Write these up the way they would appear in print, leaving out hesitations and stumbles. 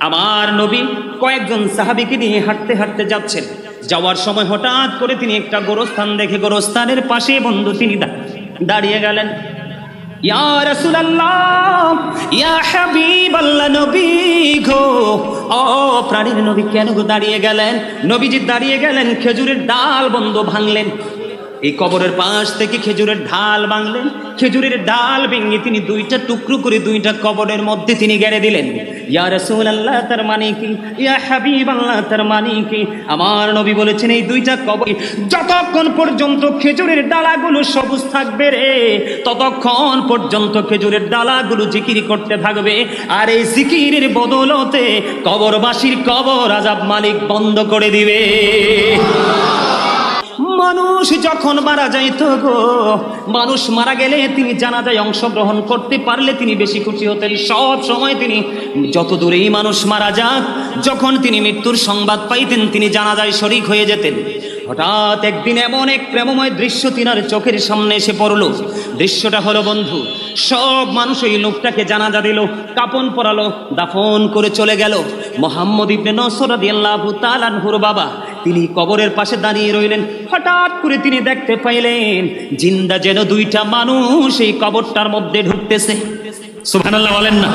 আমার নবী কয়েকজন সাহাবীকে নিয়ে হাঁটতে হাঁটতে যাচ্ছেন। যাওয়ার সময় হঠাৎ করে তিনি একটা গোরস্থান দেখে গোরস্থানের পাশে বন্ধু তিনি দাঁড়িয়ে গেলেন। ইয়া রাসূলুল্লাহ, ইয়া হাবিবাল্লাহ, নবী গো, ও প্রাণীর নবী কেন গো দাঁড়িয়ে গেলেন? নবীজি দাঁড়িয়ে গেলেন, খেজুরের ডাল বন্ধু ভাঙলেন। এই কবরের পাশ থেকে খেজুরের ঢাল ভাঙলেন। খেজুরের ডাল ভেঙে তিনি দুইটা টুকরো করে দুইটা কবরের মধ্যে তিনি গেড়ে দিলেন। ইয়া রাসূলুল্লাহ, তার মানে কি? ইয়া হাবিবাল্লাহ, তার মানে কি? আমার নবী বলেছেন এই দুইটা কবর যতক্ষণ পর্যন্ত খেজুরের ডালাগুলো সবুজ থাকবে রে, ততক্ষণ পর্যন্ত খেজুরের ডালাগুলো জিকির করতে থাকবে। আর এই জিকিরের বদলতে কবরবাসীর কবর আযাব মালিক বন্ধ করে দিবে। মানুষ যখন মারা যাইত গো, মানুষ মারা গেলে তিনি জানাজায় অংশগ্রহণ করতে পারলে তিনি বেশি খুশি হতেন। সব সময় তিনি যত দূরেই মানুষ মারা যাক, যখন তিনি মৃত্যুর সংবাদ পাইতেন তিনি জানাজায় শরীক হয়ে যেতেন। হঠাৎ একদিন এমন এক প্রেমময় দৃশ্য তিনার চোখের সামনে এসে পড়ল। দৃশ্যটা হলো বন্ধু, সব মানুষ ওই লোকটাকে জানাজা দিল, কাফন পরালো, দাফন করে চলে গেল। মুহাম্মদ ইবনে নসর রাদিয়াল্লাহু তাআলা আনহুর বাবা তিনি কবরের পাশে দাঁড়িয়ে রইলেন। হঠাৎ করে তিনি দেখতে পাইলেন জিন্দা যেন দুইটা মানুষ এই কবরটার মধ্যে ঢুকতেছে। সুবহানাল্লাহ বলেন না?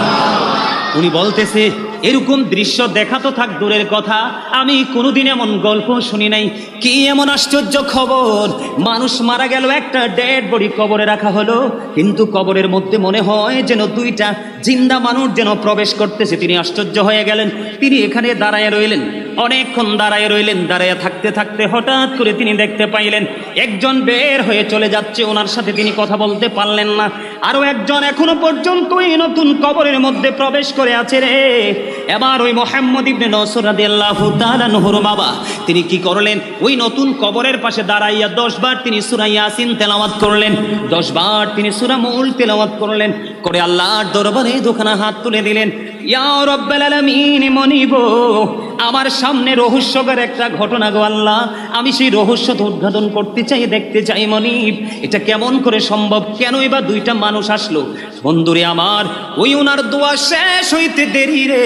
উনি বলতেছে এরকম দৃশ্য দেখা তো থাক দূরের কথা, আমি কোনোদিন এমন গল্প শুনি নাই। কি এমন আশ্চর্য খবর! মানুষ মারা গেল, একটা ডেড বডি কবরে রাখা হলো, কিন্তু কবরের মধ্যে মনে হয় যেন দুইটা জিন্দা মানুষ যেন প্রবেশ করতেছে। তিনি আশ্চর্য হয়ে গেলেন। তিনি এখানে দাঁড়ায় রইলেন, অনেকক্ষণ দাঁড়ায় রইলেন। দাঁড়ায় থাকতে থাকতে হঠাৎ করে তিনি দেখতে পাইলেন একজন বের হয়ে চলে যাচ্ছে, ওনার সাথে তিনি কথা বলতে পারলেন না। আরো একজন এখনো পর্যন্ত এই নতুন কবরের মধ্যে প্রবেশ করে আছে রে। এবার ওই মুহাম্মদ ইবনে নসর রাদিয়াল্লাহু তাআলা আনহুর বাবা তিনি কি করলেন? ওই নতুন কবরের পাশে দাঁড়াইয়া 10 বার তিনি সূরা ইয়াসিন তেলাওয়াত করলেন, 10 বার তিনি সূরা মুল তেলাওয়াত করলেন। করে আল্লাহর দরবারে দুখানা হাত তুলে দিলেন। ইয়া রাব্বাল আলামিন, মনিব আমার সামনে রহস্যকর একটা ঘটনা গো আল্লাহ, আমি সেই রহস্যটা উদ্ঘাটন করতে চাই, দেখতে চাই মনিব এটা কেমন করে সম্ভব, কেনই বা দুইটা মানুষ আসলো? বন্ধুরে আমার, ওই ওনার দোয়া শেষ হইতে দেরি রে,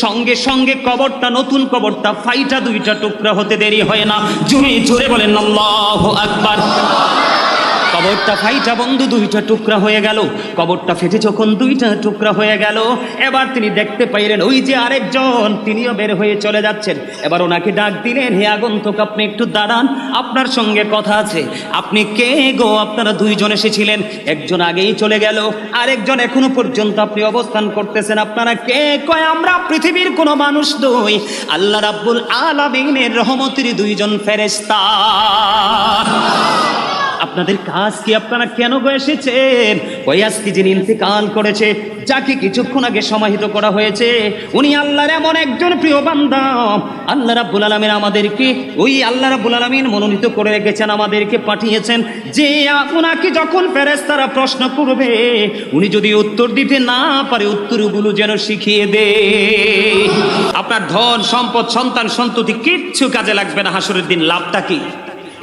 সঙ্গে সঙ্গে কবরটা, নতুন কবরটা ফাইটা দুইটা টুকরা হতে দেরি হয় না। জোরে জোরে বলেন আল্লাহু আকবার। কবরটা ফাইটা বন্ধু দুইটা টুকরা হয়ে গেল। কবরটা ফেটে যখন দুইটা টুকরা হয়ে গেল, এবার তিনি দেখতে পাইলেন ওই যে আরেকজন তিনিও বের হয়ে চলে যাচ্ছেন। এবার ওনাকে ডাক দিলেন, হে আগন্তুক, আপনি একটু দাঁড়ান, আপনার সঙ্গে কথা আছে। আপনি কে গো? আপনারা দুইজন এসেছিলেন, একজন আগেই চলে গেল, আরেকজন এখনো পর্যন্ত আপনি অবস্থান করতেছেন। আপনারা কে? কয় আমরা পৃথিবীর কোনো মানুষ নই, আল্লাহ রাব্বুল আলামিনের রহমতের দুইজন ফেরেশতা। আপনাদের কাজ কি? আপনারা কেন গো এসেছেন? ওই আজকে যিনি ইন্তেকাল করেছে, যাকে কিছুক্ষণ আগে সমাহিত করা হয়েছে, উনি আল্লাহর এমন একজন প্রিয় বান্দা। আল্লাহ রাব্বুল আলামিন আমাদেরকে, ওই আল্লাহ রাব্বুল আলামিন মনোনীত করে রেখেছেন, আমাদেরকে পাঠিয়েছেন যে ওনাকে যখন ফেরেশতারা প্রশ্ন করবে, উনি যদি উত্তর দিতে না পারে উত্তরগুলো যেন শিখিয়ে দে। আপনার ধন সম্পদ সন্তান সন্ততি কিচ্ছু কাজে লাগবে না হাসরের দিন। লাভটা কি?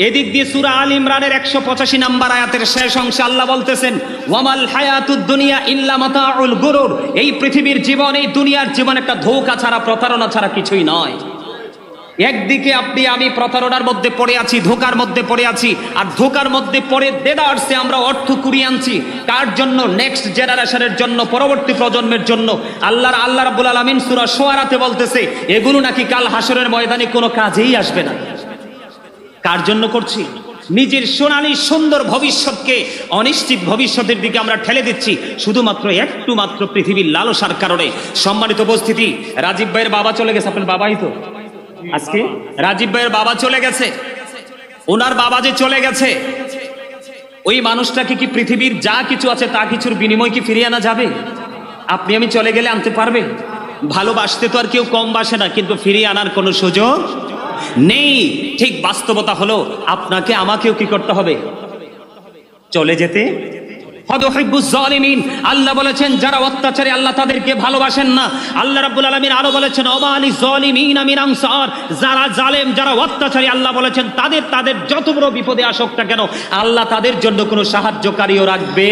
এদিক দিয়ে সূরা আল ইমরানের 185 নম্বর আয়াতের শেষ অংশে আল্লাহ বলতেছেন, ওয়ামাল হায়াতুদ দুনিয়া ইল্লা মাতাউল গুরুর, এই পৃথিবীর জীবন, এই দুনিয়ার জীবন একটা ধোঁকা ছাড়া, প্রতারণা ছাড়া কিছুই নয়। একদিকে আপনি আমি প্রতারণার মধ্যে পড়ে আছি, ধোকার মধ্যে পড়ে আছি, আর ধোকার মধ্যে পড়ে দেদারসে আমরা অর্থ কুড়িয়ে আনছি। কার জন্য? নেক্সট জেনারেশনের জন্য, পরবর্তী প্রজন্মের জন্য। আল্লাহ রাব্বুল আলামিন সূরা শুআরাতে বলতেছে এগুলো নাকি কাল হাসরের ময়দানে কোনো কাজেই আসবে না। কার জন্য করছি? নিজের সোনালী সুন্দর ভবিষ্যৎকে অনিশ্চিত ভবিষ্যতের দিকে আমরা ঠেলে দিচ্ছি শুধুমাত্র একটু মাত্র পৃথিবীর লালসার কারণে। সম্মানিত উপস্থিতি, রাজীব ভাইয়ের বাবা চলে গেছে। আপনার বাবাই তো আজকে রাজীব ভাইয়ের বাবা চলে গেছে। ওনার বাবা যে চলে গেছে, ওই মানুষটাকে কি পৃথিবীর যা কিছু আছে তা কিছুর বিনিময় কি ফিরিয়ে আনা যাবে? আপনি আমি চলে গেলে আনতে পারবে? ভালোবাসতে তো আর কেউ কম বাসে না, কিন্তু ফিরিয়ে আনার কোনো সুযোগ নেই। ঠিক বাস্তবতা হলো আপনাকে আমাকেও কি করতে হবে? চলে যেতে আল্লাহ বলেছেন যারা অত্যাচারী আল্লাহ তাদেরকে ভালোবাসেন না। আল্লাহ রাব্বুল আলামিন আরো বলেছেন ওমালি যালিমিনা মিন আনসার, যারা জালেম, যারা অত্যাচারী আল্লাহ বলেছেন তাদের যত বড় বিপদে আসুক না কেন আল্লাহ তাদের জন্য কোনো সাহায্যকারীও রাখবে।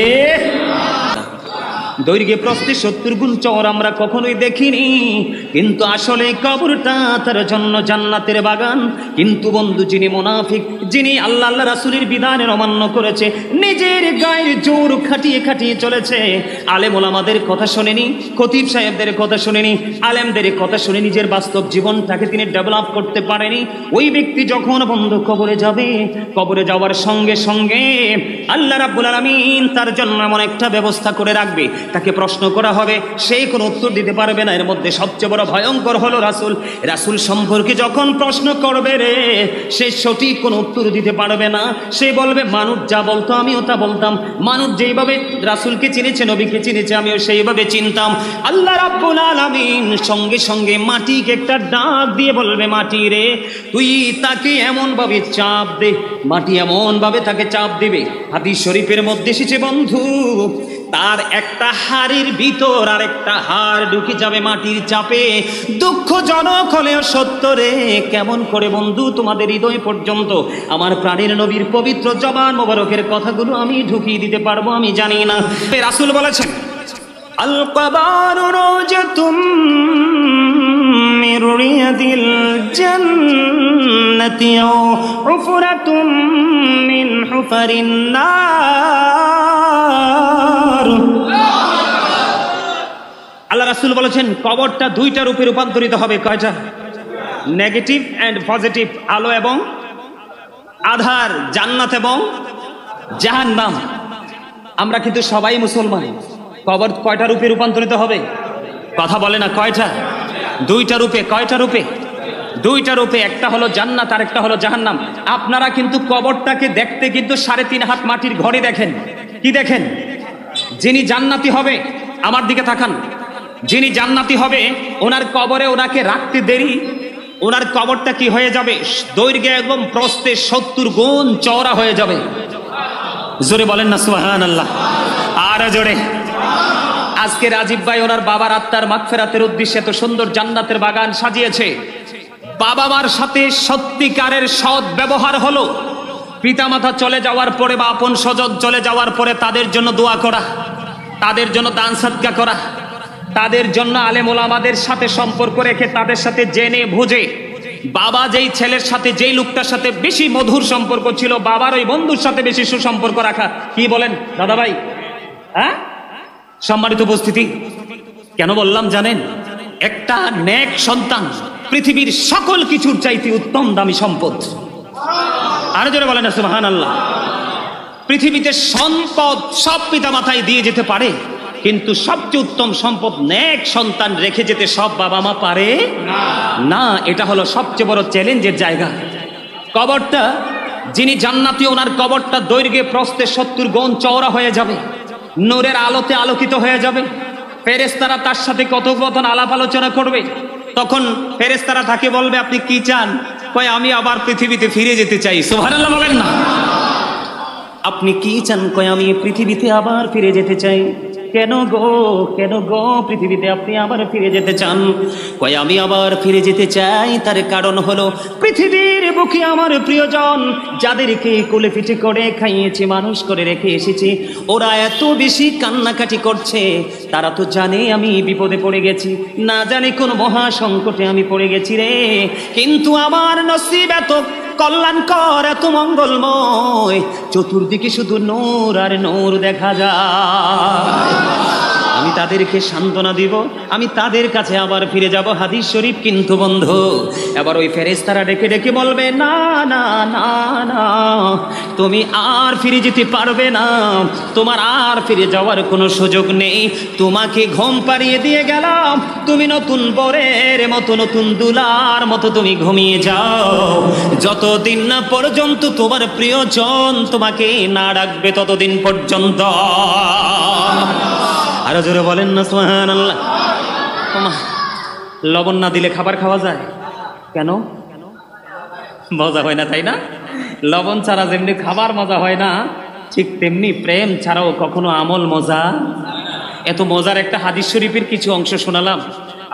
দৈর্ঘ্যে প্রস্থে 70 গুণ চওড়া আমরা কখনোই দেখিনি, কিন্তু আসলে কবরটা তার জন্য জান্নাতের বাগান। কিন্তু বন্ধু, যিনি মুনাফিক, যিনি আল্লাহ রাসূলের বিধানের অমান্য করেছে, নিজের গায়ের জোর খাটিয়ে খাটিয়ে চলেছে, আলেম ওলামাদের কথা শুনেনি, খতিব সাহেবদের কথা শুনেনি, আলেমদের কথা শুনে নিজের বাস্তব জীবনটাকে তিনি ডেভেলপ করতে পারেনি, ওই ব্যক্তি যখন বন্ধু কবরে যাবে, কবরে যাওয়ার সঙ্গে সঙ্গে আল্লাহ রাব্বুল আলামিন তার জন্য এমন একটা ব্যবস্থা করে রাখবে, তাকে প্রশ্ন করা হবে, সে কোনো উত্তর দিতে পারবে না। এর মধ্যে সবচেয়ে বড় ভয়ঙ্কর হলো রাসূল সম্পর্কে যখন প্রশ্ন করবে রে, সে সঠিক কোনো উত্তর দিতে পারবে না। সে বলবে, মানুষ যা বলতো আমিও তা বলতাম, মানুষ যেইভাবে রাসূলকে চিনেছে, নবীকে চিনেছে, আমিও সেইভাবে চিনতাম। আল্লাহ রাব্বুল আলামিন সঙ্গে সঙ্গে মাটিকে একটা ডাক দিয়ে বলবে, মাটি রে, তুই তাকে এমন ভাবে চাপ দে, মাটি এমন ভাবে তাকে চাপ দিবে, হাদিস শরীফের মধ্যে এসেছে বন্ধু, তার একটা হাড়ের ভিতর আর একটা হাড় ঢুকে যাবে মাটির চাপে। দুঃখজনক হলেও সত্য রে। কেমন করে বন্ধু তোমাদের হৃদয় পর্যন্ত আমার প্রাণের নবীর পবিত্র জবান মোবারকের কথাগুলো আমি ঢুকিয়ে দিতে পারবো আমি জানি না। রাসূল বলেছেন, আল কবরু রাওজাতুম মির রিয়াদিল জান্নাতি আও হুফরাতুম মিন হুফারিন নার। আল্লাহ রাসূল বলেছেন, কবরটা দুইটা রূপে রূপান্তরিত হবে। কয়টা? নেগেটিভ এন্ড পজিটিভ, আলো এবং আধার, জান্নাত এবং জাহান্নাম। আমরা কিন্তু সবাই মুসলমান। কবর কয়টা রূপে রূপান্তরিত হবে? কথা বলে না, কয়টা? দুইটা রূপে। কয়টা রূপে? দুইটা রূপে। একটা হলো জান্নাত আর একটা হলো জাহান্নাম। আপনারা কিন্তু কবরটাকে দেখতে কিন্তু 3.5 হাত মাটির ঘরে দেখেন। কি দেখেন? যিনি জান্নাতি হবে, আমার দিকে তাকান, যিনি জান্নাতি হবে ওনার কবরে ওনাকে রাখতে দেরি, ওনার কবরটা কি হয়ে যাবে? দৈর্ঘ্যে এবং প্রস্থে 70 গুণ চওড়া হয়ে যাবে। জোরে বলেন না সুবহানাল্লাহ। আর জোরে। আজকে রাজীব ভাই ওনার বাবার আত্মার মাগফিরাতের উদ্দেশ্যে এত সুন্দর জান্নাতের বাগান সাজিয়েছে। বাবা মার সাথে সত্যিকারের সৎ ব্যবহার হলো পিতামাতা চলে যাওয়ার পরে বা আপন স্বজন চলে যাওয়ার পরে তাদের জন্য দোয়া করা, তাদের জন্য দান সদকা করা, তাদের জন্য আলেম ওলামাদের সাথে সম্পর্ক রেখে তাদের সাথে জেনে বুঝে, বাবা যেই ছেলের সাথে যেই লোকটার সাথে বেশি মধুর সম্পর্ক ছিল, বাবার ওই বন্ধুর সাথে বেশি সুসম্পর্ক রাখা। কি বলেন দাদা ভাই? হ্যাঁ, সম্মানিত উপস্থিতি, কেন বললাম জানেন? একটা নেক সন্তান পৃথিবীর সকল কিছুর চাইতে উত্তম দামি সম্পদ। আর জোরে বলেন না সুবহানাল্লাহ। পৃথিবীতে সম্পদ সব পিতা মাতায় দিয়ে যেতে পারে, কিন্তু সবচেয়ে উত্তম সম্পদ নেক সন্তান রেখে যেতে সব বাবা মা পারে না। এটা হলো সবচেয়ে বড় চ্যালেঞ্জের জায়গা। কবরটা, যিনি জান্নাতি ওনার কবরটা দৈর্ঘ্যে প্রস্থে 70 গুণ চওড়া হয়ে যাবে, নূরের আলোতে আলোকিত হয়ে যাবে। ফেরেশতারা তার সাথে কথোপকথন আলাপ আলোচনা করবে। তখন ফেরেশতারা তাকে বলবে, আপনি কি চান? কয়, আমি আবার পৃথিবীতে ফিরে যেতে চাই। সুবহানাল্লাহ বলেন না। আপনি কি চান? কয়, আমি পৃথিবীতে আবার ফিরে যেতে চাই। কেন গো, কেন গো পৃথিবীতে আপনি আবার ফিরে যেতে চান? কয়, আমি আবার ফিরে যেতে চাই, তার কারণ হলো পৃথিবীর বুকে আমার প্রিয়জন যাদেরকে কোলে পিঠে করে খাইয়েছি, মানুষ করে রেখে এসেছি, ওরা এত বেশি কান্নাকাটি করছে। তারা তো জানে আমি বিপদে পড়ে গেছি, না জানে কোন মহা সংকটে আমি পড়ে গেছি রে, কিন্তু আমার নসিব এত কল্যাণকর, এত মঙ্গলময়, চতুর্দিকে শুধু নূর আর নূর দেখা যায়। আমি তাদেরকে সান্ত্বনা দিব, আমি তাদের কাছে আবার ফিরে যাব। হাদিস শরীফ। কিন্তু বন্ধু, এবার ওই ফেরেশতারা ডেকে ডেকে বলবে, না না না না, তুমি আর ফিরে যেতে পারবে না, তোমার আর ফিরে যাওয়ার কোনো সুযোগ নেই। তোমাকে ঘুম পাড়িয়ে দিয়ে গেলাম, তুমি নতুন বরের মতো, নতুন দুলার মতো তুমি ঘুমিয়ে যাও, যতদিন না পর্যন্ত তোমার প্রিয়জন তোমাকে না ডাকবে ততদিন পর্যন্ত। আরো জোরে বলেন না সুবহানাল্লাহ। লবণ না দিলে খাবার খাওয়া যায়? কেন? মজা হয় না, তাই না? লবণ ছাড়া যেমনি খাবার মজা হয় না, ঠিক তেমনি প্রেম ছাড়াও কখনো আমল মজা। এত মজার একটা হাদিস শরীফের কিছু অংশ শোনালাম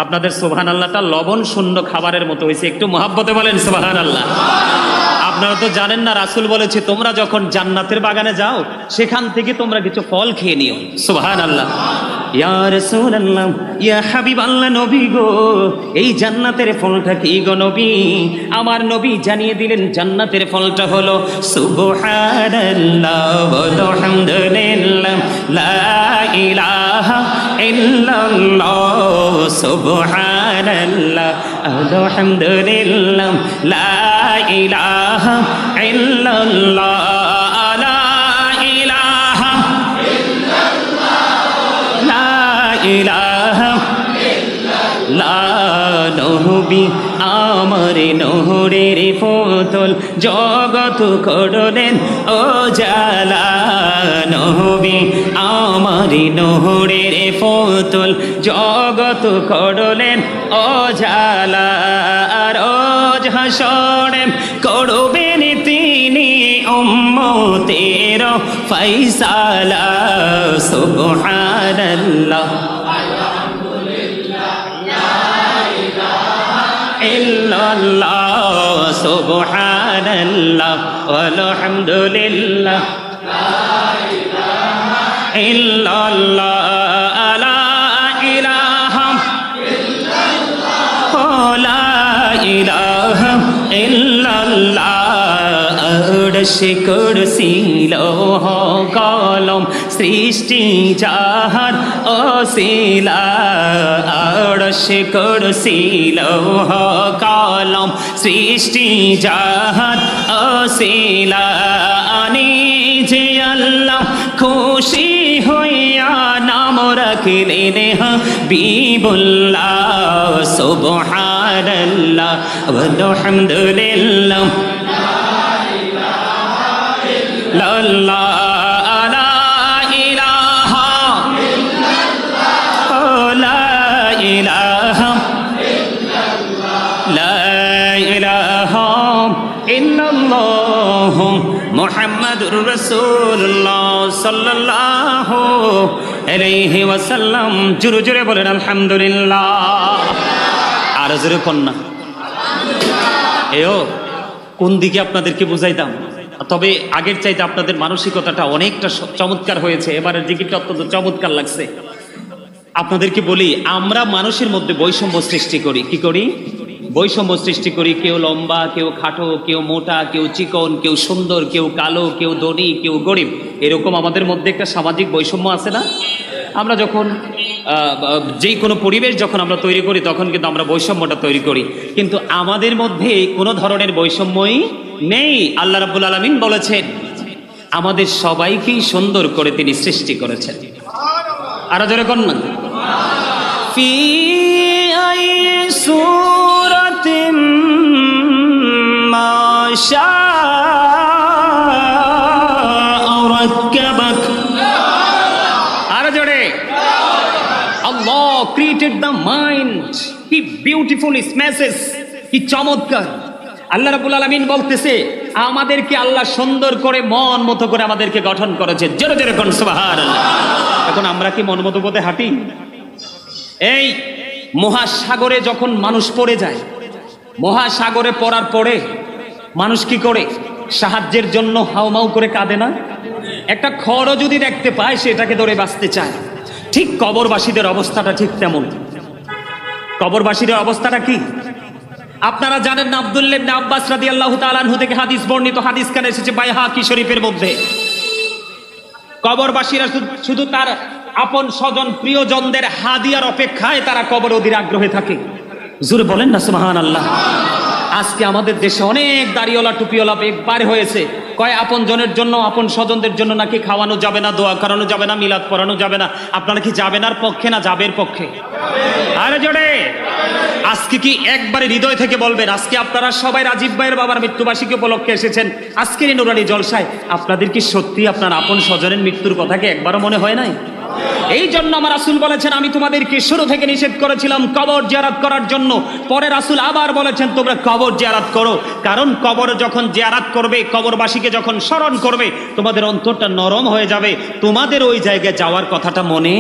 আপনাদের। সুবহানাল্লাহটা লবণ শূন্য খাবারের মতো হয়েছে। একটু মহাব্বতে বলেন সুবহানাল্লাহ। আপনারা তো জানেন না, রাসূল বলেছে তোমরা যখন জান্নাতের বাগানে যাও সেখান থেকে তোমরা কিছু ফল খেয়ে নিও। সুবহানাল্লাহ। ইয়া রাসূলুল্লাহ, ইয়া হাবিবাল্লাহ, নবী গো, এই জান্নাতের ফলটা কি গো নবী? আমার নবী জানিয়ে দিলেন জান্নাতের ফলটা হলো সুবহানাল্লাহ ওয়া হামদুলিল্লাহ লা ইলাহা ইল্লাল্লাহ সুবহানাল্লাহ ওয়া হামদুলিল্লাহ লা ইলাহা ইল্লাল্লাহ লা ইলাহা ইলাহা নবী আমার নহরের পুতুল জগৎ করলেন ও জালা। নবী আমার নহরের পুতুল জগৎ করলেন ও জালা। রোজ হাসরে করবেন তিনি উম্মতের ফয়সালা। সুবহানাল্লাহ ইল্লাল্লাহ সুবহানাল্লাহ আলহামদুলিল্লাহ লা ইলাহা ইল্লাল্লাহ লা ইলাহা ইল্লাল্লাহ লা ইলাহা ইল্লাল্লাহ। আরশ কুরসি লৌহ কলম সৃষ্টি যাহার ওসিলা। আরশ কুরসি লৌহ কলম সৃষ্টি যাহার ওসিলা। নিজে আল্লাহ খুশি হইয়া নাম রাখলেন হাবিবুল্লাহ। সুবহানাল্লাহ আলহামদুলিল্লাহ লা ইলাহা লা ইলাহা লা ইলাহা ইল্লাল্লাহ মুহাম্মাদুর রাসূলুল্লাহ সাল্লাল্লাহু আলাইহি ওয়াসাল্লাম। জোরে জোরে বলেন আলহামদুলিল্লাহ। আর জোরে কন্যা এও কোন দিকে আপনাদেরকে বুঝাইতাম, তবে আগের চাইতে আপনাদের মানসিকতাটা অনেকটা চমৎকার হয়েছে। এবারের জিকিরটা অত্যন্ত চমৎকার লাগছে। আপনাদেরকে বলি, আমরা মানুষের মধ্যে বৈষম্য সৃষ্টি করি। কি করি? বৈষম্য সৃষ্টি করি। কেউ লম্বা, কেউ খাটো, কেউ মোটা, কেউ চিকন, কেউ সুন্দর, কেউ কালো, কেউ ধনী, কেউ গরিব। এরকম আমাদের মধ্যে একটা সামাজিক বৈষম্য আছে না? আমরা যখন যে কোনো পরিবেশ যখন আমরা তৈরি করি তখন কিন্তু আমরা বৈষম্যটা তৈরি করি, কিন্তু আমাদের মধ্যে কোনো ধরনের বৈষম্যই নেই। আল্লাহ রাব্বুল আলামিন বলেছেন আমাদের সবাইকেই সুন্দর করে তিনি সৃষ্টি করেছেন। আর জোরে কোন না ফি আই সূরাতিন মা শাআ রাক্কাবাক। আর জোরে Allah created the mind. He beautifully smashes. কি চমৎকার! আল্লাহ রাব্বুল আলামিন বলতেছে আমাদেরকে আল্লাহ সুন্দর করে মন মতো করে আমাদেরকে গঠন করেছে। জোরে জোরে কোন সুবহানাল্লাহ। এখন আমরা কি মন মতো পথে হাঁটি? এই মহাসাগরে যখন মানুষ পড়ে যায়, মহাসাগরে পড়ার পরে মানুষ কি করে? সাহায্যের জন্য হাউমাউ করে কাঁদে না? একটা খড়ও যদি দেখতে পায় সেটাকে ধরে বাঁচতে চায়। ঠিক কবরবাসীদের অবস্থাটা ঠিক তেমন। কবরবাসীদের অবস্থাটা কি আপনারা জানেন না? আব্দুল্লাহ ইবনে আব্বাস রাদিয়াল্লাহু তাআলা আনহু থেকে হাদিস বর্ণিত, হাদিস কানে এসেছে বাইহাকি শরীফের মধ্যে। কবরবাসীরা শুধু তার আপন স্বজন প্রিয়জনদের হাদিয়ার অপেক্ষায় তারা কবর অধীর আগ্রহে থাকে। জোরে বলেন না সুবহানাল্লাহ। আজকে আমাদের দেশে অনেক দাড়িওয়ালা টুপিওয়ালা একবার হয়েছে, কয় আপন জনের জন্য আপন স্বজনদের জন্য নাকি খাওয়ানো যাবে না, দোয়া করানো যাবে না, মিলাদ পড়ানো যাবে না। আপনারা কি যাবেন আর পক্ষে না যাবের পক্ষে? আরে জোরে আজকে কি একবারে হৃদয় থেকে বলবেন, আজকে আপনারা সবাই রাজীব ভাইয়ের বাবার মৃত্যুবার্ষিকী উপলক্ষে এসেছেন আজকের এই নুরানি জলসায়, আপনাদের কি সত্যি আপনার আপন স্বজনের মৃত্যুর কথা কি একবারও মনে হয় নাই? এই জন্য আমার রাসূল বলেছেন আমি তোমাদেরকে শুরু থেকে নিষেধ করেছিলাম কবর জিয়ারত করার জন্য। পরে রাসূল আবার বলেছেন তোমরা কবর জিয়ারত করো, কারণ কবর যখন জিয়ারত করবে, কবরবাসীকে যখন স্মরণ করবে, তোমাদের অন্তরটা নরম হয়ে যাবে, তোমাদের ওই জায়গায় যাওয়ার কথাটা মনে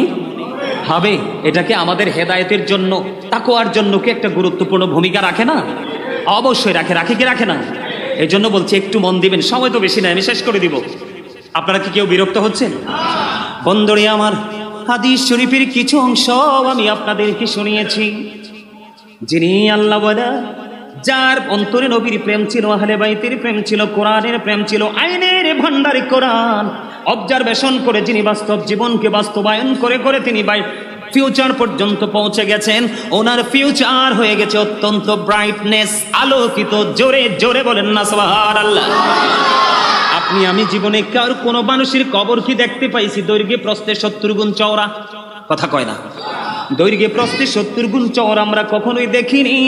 হবে। এটাকে আমাদের হেদায়েতের জন্য, তাকওয়ার জন্য কি একটা গুরুত্বপূর্ণ ভূমিকা রাখে না? অবশ্যই রাখে। রাখে কি রাখে না? এই জন্য বলছি একটু মন দিবেন, সময় তো বেশি নাই, আমি শেষ করে দিব। আপনারা কি কেউ বিরক্ত হচ্ছেন? বন্ধুরে আমার, হাদিস শরীফের কিছু অংশ আমি আপনাদেরকে শুনিয়েছি। যিনি আল্লাহ বলা, যার অন্তরে নবীর প্রেম ছিল, আহলে বাইতের প্রেম ছিল, কোরআনের প্রেম ছিল, আইনের ভান্ডারে কোরআন অবজারভেশন করে যিনি বাস্তব জীবনকে বাস্তবায়ন করে করে তিনি ফিউচার পর্যন্ত পৌঁছে গেছেন, ওনার ফিউচার হয়ে গেছে অত্যন্ত ব্রাইটনেস, আলোকিত। জোরে জোরে বলেন না সুবহানাল্লাহ। আপনি আমি জীবনে কার কোনো মানুষের কবর কি দেখতে পাইছি দৈর্ঘ্যে প্রস্থে 70 গুণ চওড়া? কথা কয় না। দৈর্ঘ্যে প্রস্থে 70 গুণ চওড়া আমরা কখনোই দেখিনি,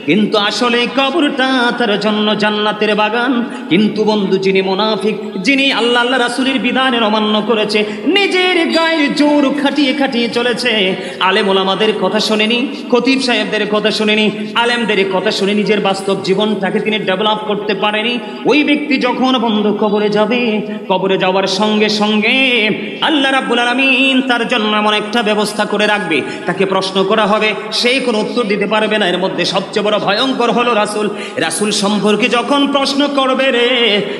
কিন্তু আসলে কবরটা তার জন্য জান্নাতের বাগান। কিন্তু বন্ধু, যিনি মুনাফিক, যিনি আল্লাহ আল্লাহ রাসূলের বিধানের অমান্য করেছে, নিজের গায়ের জোর খাটিয়ে খাটিয়ে চলেছে, আলেম ওলামাদের কথা শুনেনি, খতিব সাহেবদের কথা শুনেনি, আলেমদের কথা শুনে নিজের বাস্তব জীবনটাকে তিনি ডেভেলপ করতে পারেনি, ওই ব্যক্তি যখন বন্ধু কবরে যাবে, কবরে যাওয়ার সঙ্গে সঙ্গে আল্লাহ রাব্বুল আলামিন তার জন্য এমন একটা ব্যবস্থা করে রাখবে, তাকে প্রশ্ন করা হবে, সে কোনো উত্তর দিতে পারবে না। এর মধ্যে সবচেয়ে বড় ভয়ঙ্কর হলো রাসূল। রাসূল সম্পর্কে যখন প্রশ্ন করবে রে,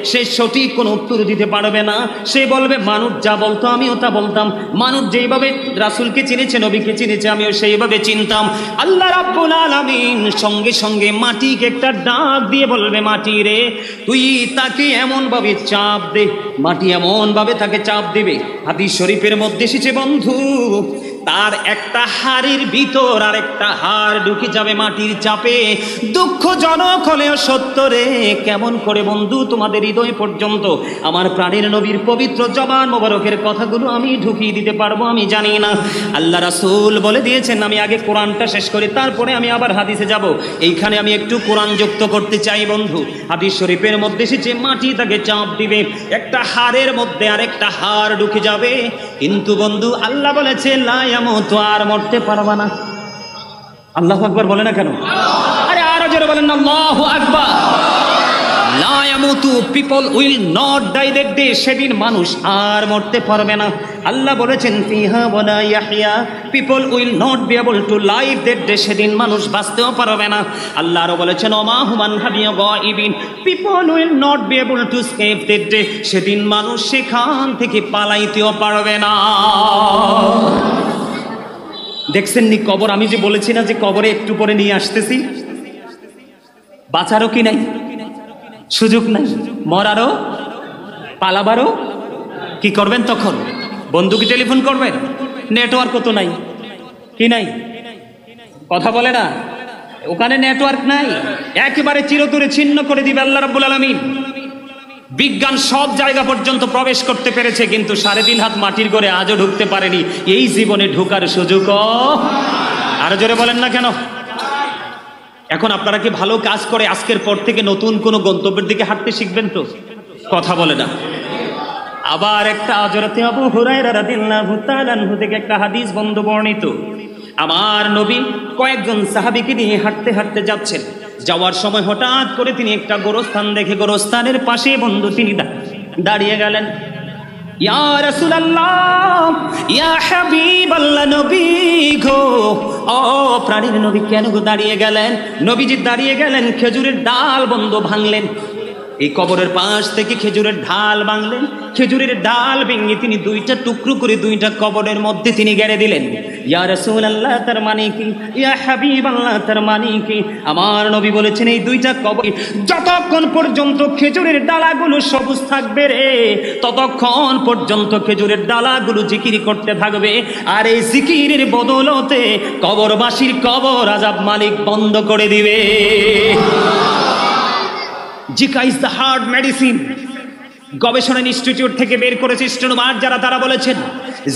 সে সঠিক কোনো উত্তর দিতে পারবে না। সে বলবে, মানুষ যা বলতো আমিও তা বলতাম, মানুষ যেইভাবে রাসূলকে চিনেছে, নবীকে চিনেছে, আমিও সেইভাবে চিনতাম। আল্লাহ রাব্বুল আলামিন সঙ্গে সঙ্গে মাটিকে একটা ডাক দিয়ে বলবে, মাটি রে, তুই তাকে এমন ভাবে চাপ দে, মাটি এমন ভাবে তাকে চাপ দিবে। হাদিস শরীফের মধ্যে এসেছে বন্ধু, তার একটা হাড়ের ভিতর আর একটা হাড় ঢুকে যাবে মাটির চাপে। দুঃখজনক হলেও সত্য রে। কেমন করে বন্ধু তোমাদের হৃদয় পর্যন্ত আমার প্রাণের নবীর পবিত্র জবান মোবারকের কথাগুলো আমি ঢুকিয়ে দিতে পারবো আমি জানি না। আল্লাহ রাসূল বলে দিয়েছেন, আমি আগে কোরআনটা শেষ করি, তারপরে আমি আবার হাদিসে যাব। এইখানে আমি একটু কোরআন যুক্ত করতে চাই বন্ধু। হাদিস শরীফের মধ্যে এসেছে মাটি তাকে চাপ দিবে, একটা হাড়ের মধ্যে আরেকটা হাড় ঢুকে যাবে। কিন্তু বন্ধু, আল্লাহ বলেছে তো আর মরতে পারবা না। আল্লাহু আকবার বলে না কেন? আরে আরো জোরে বলেন না, আল্লাহু আকবার। লা ইয়ামুতু, people will not die that day, সেদিন মানুষ আর মরতে পারবে না। আল্লাহ বলেছেন ফিহা ওয়ালা ইয়াহইয়া, people will not be able to live that day, সেদিন মানুষ বাঁচতেও পারবে না। আল্লাহ আরো বলেছেন ওমা হুমান হাবিয়া গায়িবিন, people will not be able to escape that day, সেদিন মানুষ সেখান থেকে পালাইতেও পারবে না। দেখছেন নি কবর? আমি যে বলেছি না যে কবরে একটু পরে নিয়ে আসতেছি, বাঁচারও কি নাই সুযোগ নাই, মরারও পালাবারও। কি করবেন তখন? বন্ধুকে টেলিফোন করবেন, নেটওয়ার্ক তো নাই, কি নাই, কথা বলে না, ওখানে নেটওয়ার্ক নাই, একেবারে চিরতরে ছিন্ন করে দিবে আল্লাহ রাব্বুল আলামিন। বিজ্ঞান সব জায়গা পর্যন্ত প্রবেশ করতে পেরেছে, কিন্তু 3.5 হাত মাটির ঘরে আজও ঢুকতে পারেনি। এই জীবনে ঢোকার সুযোগ আরো জোরে বলেন না কেন? এখন আপনারা কি ভালো কাজ করে আজকের পর থেকে নতুন কোন গন্তব্যের দিকে হাঁটতে শিখবেন তো? কথা বলে না। আবার একটা হযরত আবু হুরায়রা রাদিয়াল্লাহু তাআলা আনহু থেকে একটা হাদিস বন্ধু বর্ণিত। আমার নবী কয়েকজন সাহাবীকে নিয়ে হাঁটতে হাঁটতে যাচ্ছেন। যাওয়ার সময় হঠাৎ করে তিনি একটা গোরস্থান দেখে গোরস্থানের পাশে বন্ধু তিনি দাঁড়িয়ে গেলেন। ইয়া রাসূলুল্লাহ, ইয়া হাবিবাল্লাহ, নবী গো, ও প্রাণের নবী কেন গো দাঁড়িয়ে গেলেন? নবীজি দাঁড়িয়ে গেলেন, খেজুরের ডাল বন্ধ ভাঙলেন। এই কবরের পাশ থেকে খেজুরের ঢাল ভাঙলেন। খেজুরের ডাল ভেঙে তিনি 2টা টুকরো করে 2টা কবরের মধ্যে তিনি গেড়ে দিলেন। ইয়া রাসূলুল্লাহ, তার মানে কি? ইয়া হাবিবাল্লাহ, তার মানে কি? আমার নবী বলেছেন এই 2টা কবর যতক্ষণ পর্যন্ত খেজুরের ডালাগুলো সবুজ থাকবে রে, ততক্ষণ পর্যন্ত খেজুরের ডালাগুলো জিকির করতে থাকবে। আর এই জিকিরের বদলতে কবরবাসীর কবর আযাব মালিক বন্ধ করে দিবে। Zika is the heart medicine. গবেষণা ইনস্টিটিউট থেকে বের করেছে স্টেনোমার যারা, তারা বলেছেন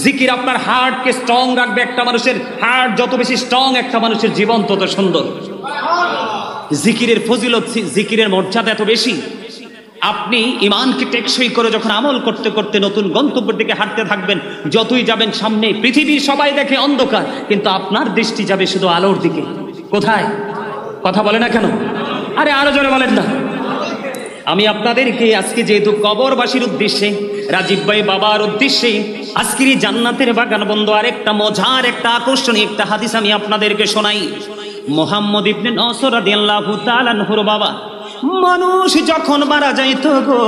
জিকির আপনার হার্টকে স্ট্রং রাখবে। একটা মানুষের হার্ট যত বেশি স্ট্রং, একটা মানুষের জীবন তত সুন্দর। জিকিরের ফজিলত, জিকিরের মর্যাদা এত বেশি। আপনি ইমানকে টেকসই করে যখন আমল করতে করতে নতুন গন্তব্যের দিকে হাঁটতে থাকবেন, যতই যাবেন সামনে পৃথিবীর সবাই দেখে অন্ধকার, কিন্তু আপনার দৃষ্টি যাবে শুধু আলোর দিকে। কোথায়? কথা বলে না কেন? আরে আরো জোরে বলেন না। আমি আপনাদেরকে আজকে যেহেতু কবরবাসীর উদ্দেশ্যে, রাজীব ভাই বাবার উদ্দেশ্যে আজকের এই জান্নাতের বাগান বন্ধু আরেকটা মজার, একটা আকর্ষণীয় একটা হাদিস আমি আপনাদেরকে শোনাই। মুহাম্মদ ইবনে নসর রাদিয়াল্লাহু তাআলা আনহুর বাবা মানুষ যখন মারা যাইত গো,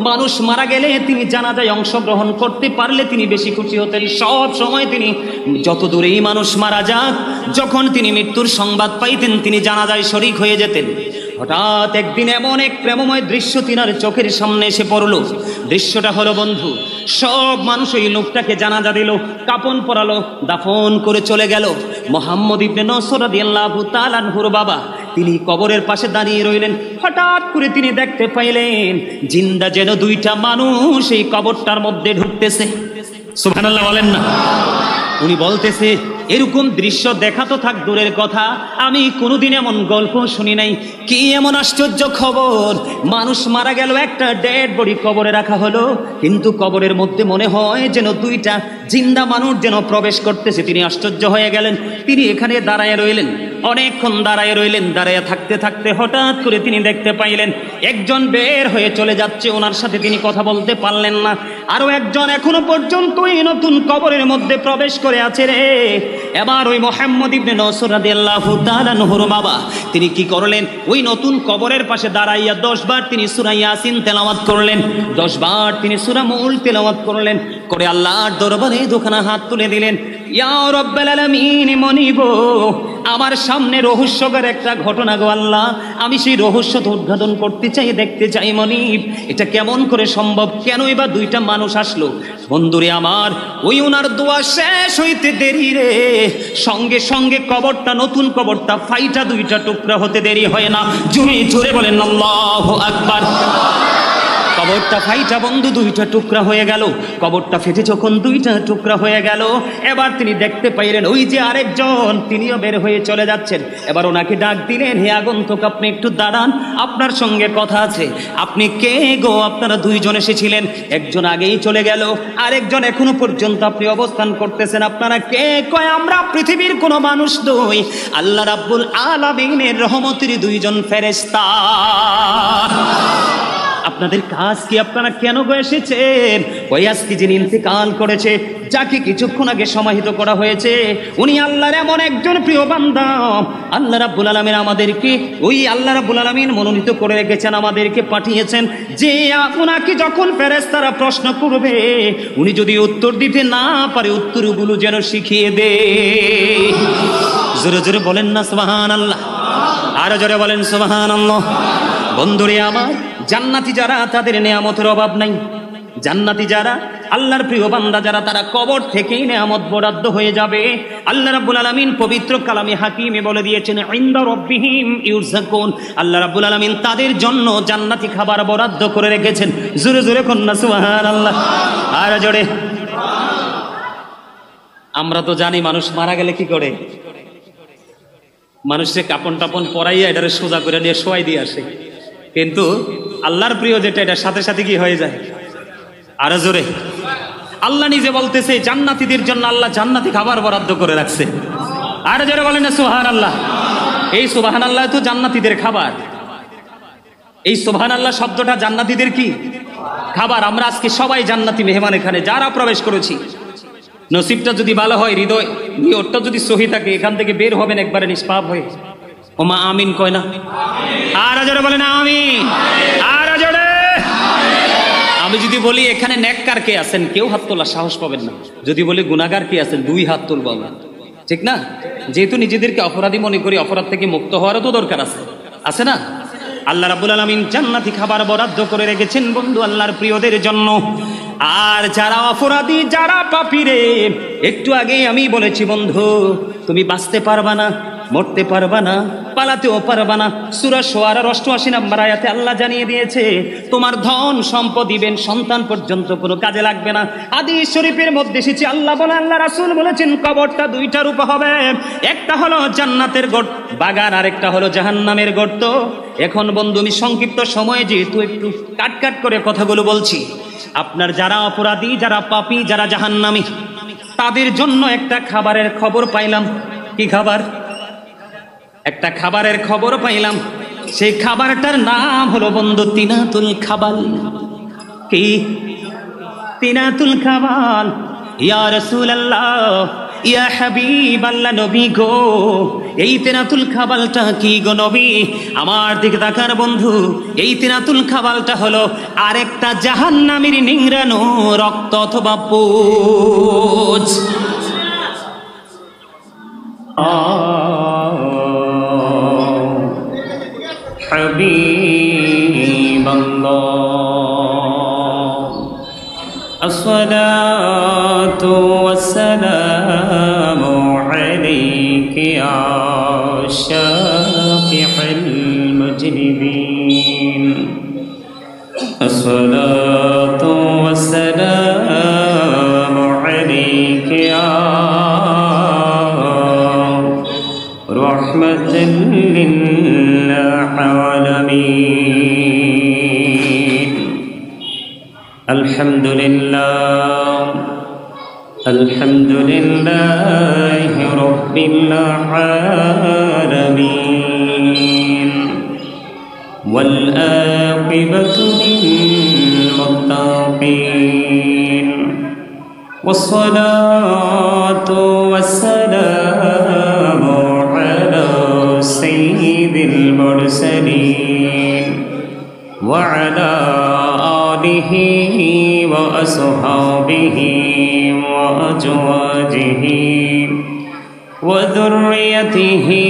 মানুষ মারা গেলে তিনি জানাজায় অংশগ্রহণ করতে পারলে তিনি বেশি খুশি হতেন। সব সময় তিনি যত দূরেই মানুষ মারা যাক, যখন তিনি মৃত্যুর সংবাদ পাইতেন তিনি জানাজায় শরীক হয়ে যেতেন। হঠাৎ একদিন এমন এক প্রেমময় দৃশ্য তিনার চোখের সামনে এসে পড়ল। দৃশ্যটা হলো বন্ধু, সব মানুষ ওই লোকটাকে জানাজা দিল, কাফন পরালো, দাফন করে চলে গেল। মুহাম্মদ ইবনে নসর রাদিয়াল্লাহু তাআলা আনহুর বাবা তিনি কবরের পাশে দাঁড়িয়ে রইলেন। হঠাৎ করে তিনি দেখতে পাইলেন জিন্দা যেন দুইটা মানুষ এই কবরটার মধ্যে ঢুকতেছে। সুবহানাল্লাহ বলেন না। উনি বলতেছে, এরকম দৃশ্য দেখা তো থাক দূরের কথা, আমি কোনোদিন এমন গল্প শুনি নাই। কি এমন আশ্চর্য খবর, মানুষ মারা গেল, একটা ডেড বডি কবরে রাখা হলো, কিন্তু কবরের মধ্যে মনে হয় যেন দুইটা জিন্দা মানুষ যেন প্রবেশ করতেছে। তিনি আশ্চর্য হয়ে গেলেন। তিনি এখানে দাঁড়ায় রইলেন, অনেকক্ষণ দাঁড়ায় রইলেন। দাঁড়ায় থাকতে থাকতে হঠাৎ করে তিনি দেখতে পাইলেন একজন বের হয়ে চলে যাচ্ছে, ওনার সাথে তিনি কথা বলতে পারলেন না। আরো একজন এখনো পর্যন্ত এই নতুন কবরের মধ্যে প্রবেশ করে আছে রে। এবার ওই মুহাম্মদ ইবনে নসর রাদিয়াল্লাহু তাআলা আনহুর বাবা তিনি কি করলেন, ওই নতুন কবরের পাশে দাঁড়াইয়া 10 বার তিনি সূরা ইয়াসিন তেলাওয়াত করলেন, 10 বার তিনি সূরা মুল তেলাওয়াত করলেন, করে আল্লাহর দরবারে দুখানা হাত তুলে দিলেন। ইয়া রাব্বাল আলামিন, মনিব আমার সামনে রহস্যকর একটা ঘটনা গো আল্লাহ, আমি সেই রহস্যটা উদ্ঘাটন করতে চাই, দেখতে চাই মনিব, এটা কেমন করে সম্ভব, কেনই বা দুইটা মানুষ আসলো। বন্ধুরে আমার, ওই ওনার দোয়া শেষ হইতে দেরি রে, সঙ্গে সঙ্গে কবরটা, নতুন কবরটা ফাইটা দুইটা টুকরা হতে দেরি হয় না। জোরে জোরে বলেন আল্লাহু আকবার। কবরটা ফাইটা বন্ধু দুইটা টুকরা হয়ে গেল। কবরটা ফেটে যখন দুইটা টুকরা হয়ে গেল, এবার তিনি দেখতে পাইলেন ওই যে আরেকজন, তিনিও বের হয়ে চলে যাচ্ছেন। এবার ওনাকে ডাক দিলেন, হে আগন্তুক, আপনি একটু দাঁড়ান, আপনার সঙ্গে কথা আছে। আপনি কে গো? আপনারা দুইজন এসেছিলেন, একজন আগেই চলে গেল, আরেকজন এখনো পর্যন্ত আপনি অবস্থান করতেছেন। আপনারা কে? কয় আমরা পৃথিবীর কোনো মানুষ নই, আল্লাহ রাব্বুল আলামিনের রহমতের দুইজন ফেরেশতা। আপনাদের কাজ কি? আপনারা কেন গো এসেছেন? ওই আজকে যিনি ইন্তেকাল করেছে, যাকে কিছুক্ষণ আগে সমাহিত করা হয়েছে, উনি আল্লাহর এমন একজন প্রিয় বান্দা। আল্লাহ রাব্বুল আলামিন আমাদেরকে, ওই আল্লাহ রাব্বুল আলামিন মনোনীত করে রেখেছেন, আমাদেরকে পাঠিয়েছেন যে আপনাকে যখন ফেরেশতারা প্রশ্ন করবে, উনি যদি উত্তর দিতে না পারে উত্তরগুলো যেন শিখিয়ে দে। জোরে জোরে বলেন না সুবহানাল্লাহ, আরো জোরে বলেন সুবহানাল্লাহ। বন্ধুরে আমার, জান্নাতি যারা, তাদের নেয়ামতের অভাব নাই। জান্নাতি যারা, আল্লাহর প্রিয় বান্দা যারা, তারা কবর থেকেই নেয়ামত বরাদ্দ হয়ে যাবে। আল্লাহ রাব্বুল আলামিন পবিত্র কালামে হাকিমে বলে দিয়েছেন, ইনদা রাব্বিহিম ইউরযাকুন, আল্লাহ রাব্বুল আলামিন তাদের জন্য জান্নাতি খাবার বরাদ্দ করে রেখেছেন। জোরে জোরে কন্যা সুবহানাল্লাহ, আর জোরে। আমরা তো জানি মানুষ মারা গেলে কি করে, মানুষকে কাপন টাপন পরাইয়া এটারে সোজা করে নিয়ে শোয়াই দিয়ে আসে, কিন্তু আল্লাহর প্রিয় যেটা, এটার সাথে সাথে কি হয়ে যায়। আরো জোরে। আল্লাহ নিজে বলতেছে জান্নাতীদের জন্য আল্লাহ জান্নাতি খাবার বরাদ্দ করে রাখছে। আরো জোরে বলেন না সুবহানাল্লাহ। এই সুবহানাল্লাহ তো জান্নাতীদের খাবার। এই সুবহানাল্লাহ শব্দটা জান্নাতীদের কি খাবার। আমরা আজকে সবাই জান্নাতি মেহমান, এখানে যারা প্রবেশ করেছি, নসিবটা যদি ভালো হয়, হৃদয় নিয়তটা যদি সহি থাকে, এখান থেকে বের হবেন একবারে নিষ্পাপ হয়ে। ওমা আমিন কয় না? আর জোরে বলেন আমিন, আর জোরে। আমি যদি বলি এখানে নেককার কে আছেন, কেউ হাত তোলার সাহস পাবেন না। যদি বলি গুনাহগার কে আছেন, 2 হাত তুলব আমরা, ঠিক না? যেহেতু নিজেদেরকে অপরাধী মনে করি, অপরাধ থেকে মুক্ত হওয়ারও তো দরকার আছে, আছে না? আল্লাহ রাব্বুল আলামিন জান্নাতি খাবার বরাদ্দ করে রেখেছেন বন্ধু আল্লাহর প্রিয়দের জন্য। আর যারা অপরাধী, যারা পাপী রে, একটু আগেই আমি বলেছি বন্ধু, তুমি বাঁচতে পারবা না, মরতে পারবা না, পালাতেও পারবা না। সূরা শুআরার 88 নম্বর আয়াতে আল্লাহ জানিয়ে দিয়েছে, তোমার ধন সম্পদ দিবেন সন্তান পর্যন্ত কোনো কাজে লাগবে না। হাদিস শরীফের মধ্যে এসেছে, আল্লাহ বলে, আল্লাহ রাসূল বলেছেন, কবরটা 2টা রূপে হবে, একটা হলো জান্নাতের বাগান, আর একটা হলো জাহান্নামের গর্ত। এখন বন্ধু আমি সংক্ষিপ্ত সময়ে যেহেতু একটু কাট করে কথাগুলো বলছি, আপনার যারা অপরাধী, যারা পাপী, যারা জাহান্নামী, তাদের জন্য একটা খাবারের খবর পাইলাম। কি খাবার? একটা খাবারের খবর পাইলাম। সেই খাবারটার নাম হলো বন্ধু তিনাতুল খাবাল। কি? তিনাতুল খাবাল। ইয়া রাসূলুল্লাহ, ইয়া হাবিব আল্লাহ নবী গো, এই তেনাতুল খাবালটা কি গো নবী? আমার দিকে তাকার বন্ধু, এই তেনাতুল খাবালটা হলো আরেকটা জাহান্নামীর নিংড়ানো রক্ত অথবা পুজ। হাবিবাল্লাহ, আসসালাতু ওয়াসসালামু আলাইকা ইয়া শাফিউল মুজরিমিন, আসসালাতু ওয়াসসালামু আলাইকা ইয়া রাহমাতাল লিল আলামিন। আলহামদুলিল্লাহ, আলহামদুলিল্লাহি রাব্বিল আলামিন, ওয়াল আকিবাতু লিল মুত্তাকিন, ওয়াসসালাতু ওয়াসসালামু আলা সাইয়্যিদিল মুরসালিন ওয়া আলা আলিহি ওয়া আসহাবিহি ওয়া আজওয়াজিহি ওয়া যুররিয়াতিহি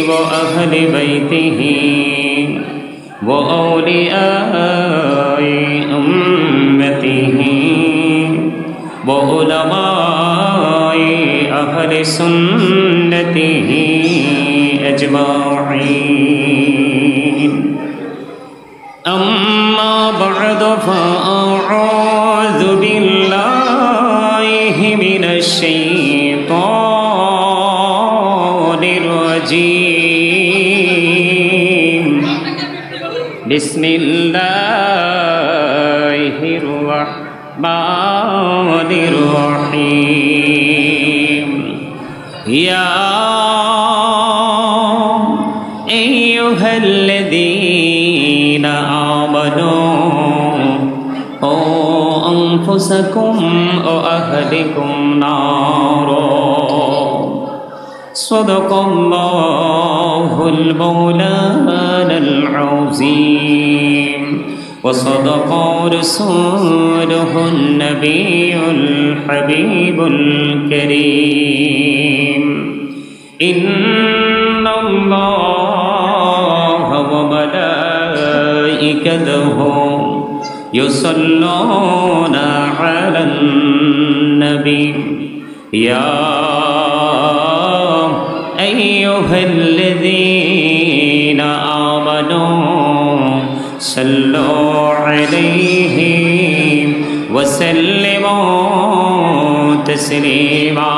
ওয়া আহলি বাইতিহি ওয়া আউলিয়াই উম্মতিহি ওয়া উলামাই আহলি সুন্নতিহি আজমাইন। أما بعد فأعوذ بالله من الشيطان الرجيم، بسم الله الرحمن الرحيم. يا أيها الذين أنفسكم وأهلكم نارا، صدق الله المولانا العظيم، وصدق رسوله النبي الحبيب الكريم. إن الله وملائكته يصلون على النبي، يا أيها الذين آمنوا صلوا عليه وسلموا تسليما.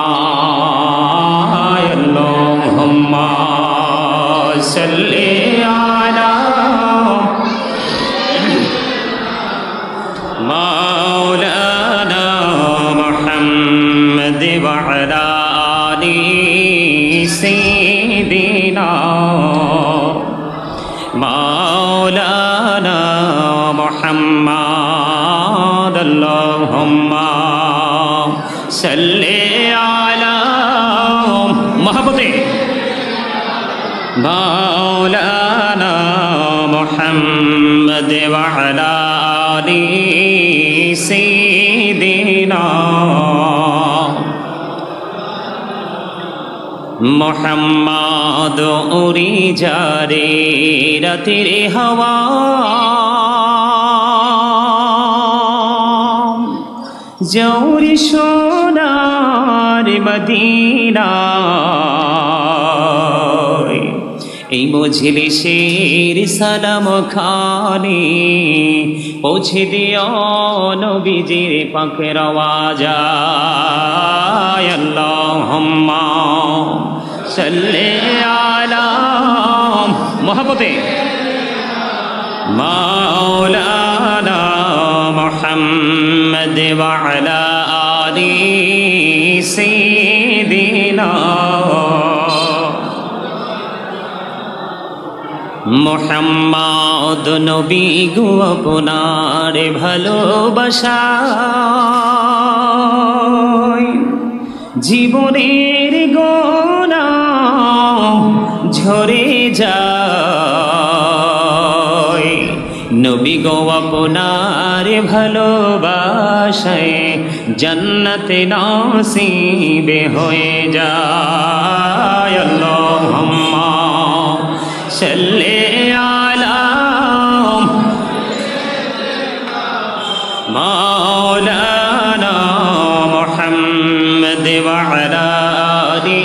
اللهم صل على مولانا محمد وعلى آل سيدنا مولانا محمد. اللهم صل على محبته مولانا محمد وعلى آل سيدنا محمد. উড়ি যারে রাতের হাওয়া, জৌরি সোনার মদিনা, এই মজলিসের সালাম খানি পৌঁছে দিও নবীজির পাকের আওয়াজায়। আল্লাহুম্মা সাল্লি আলা মুহাম্মদে মাওলানা মুহাম্মদ ওয়া আলা আলি সাইয়্যিদিনা মুহাম্মদ। নবী গো আপনার ভালোবাসায় জীবনের গোনা ঝরে যায় নবী গো আপনার ভালোবাসায় জান্নাতে নসিবে হয়ে যায় আল্লাহুম্মা সাল্লি আলা মাওলানা মুহাম্মদ ওয়া আলা আলি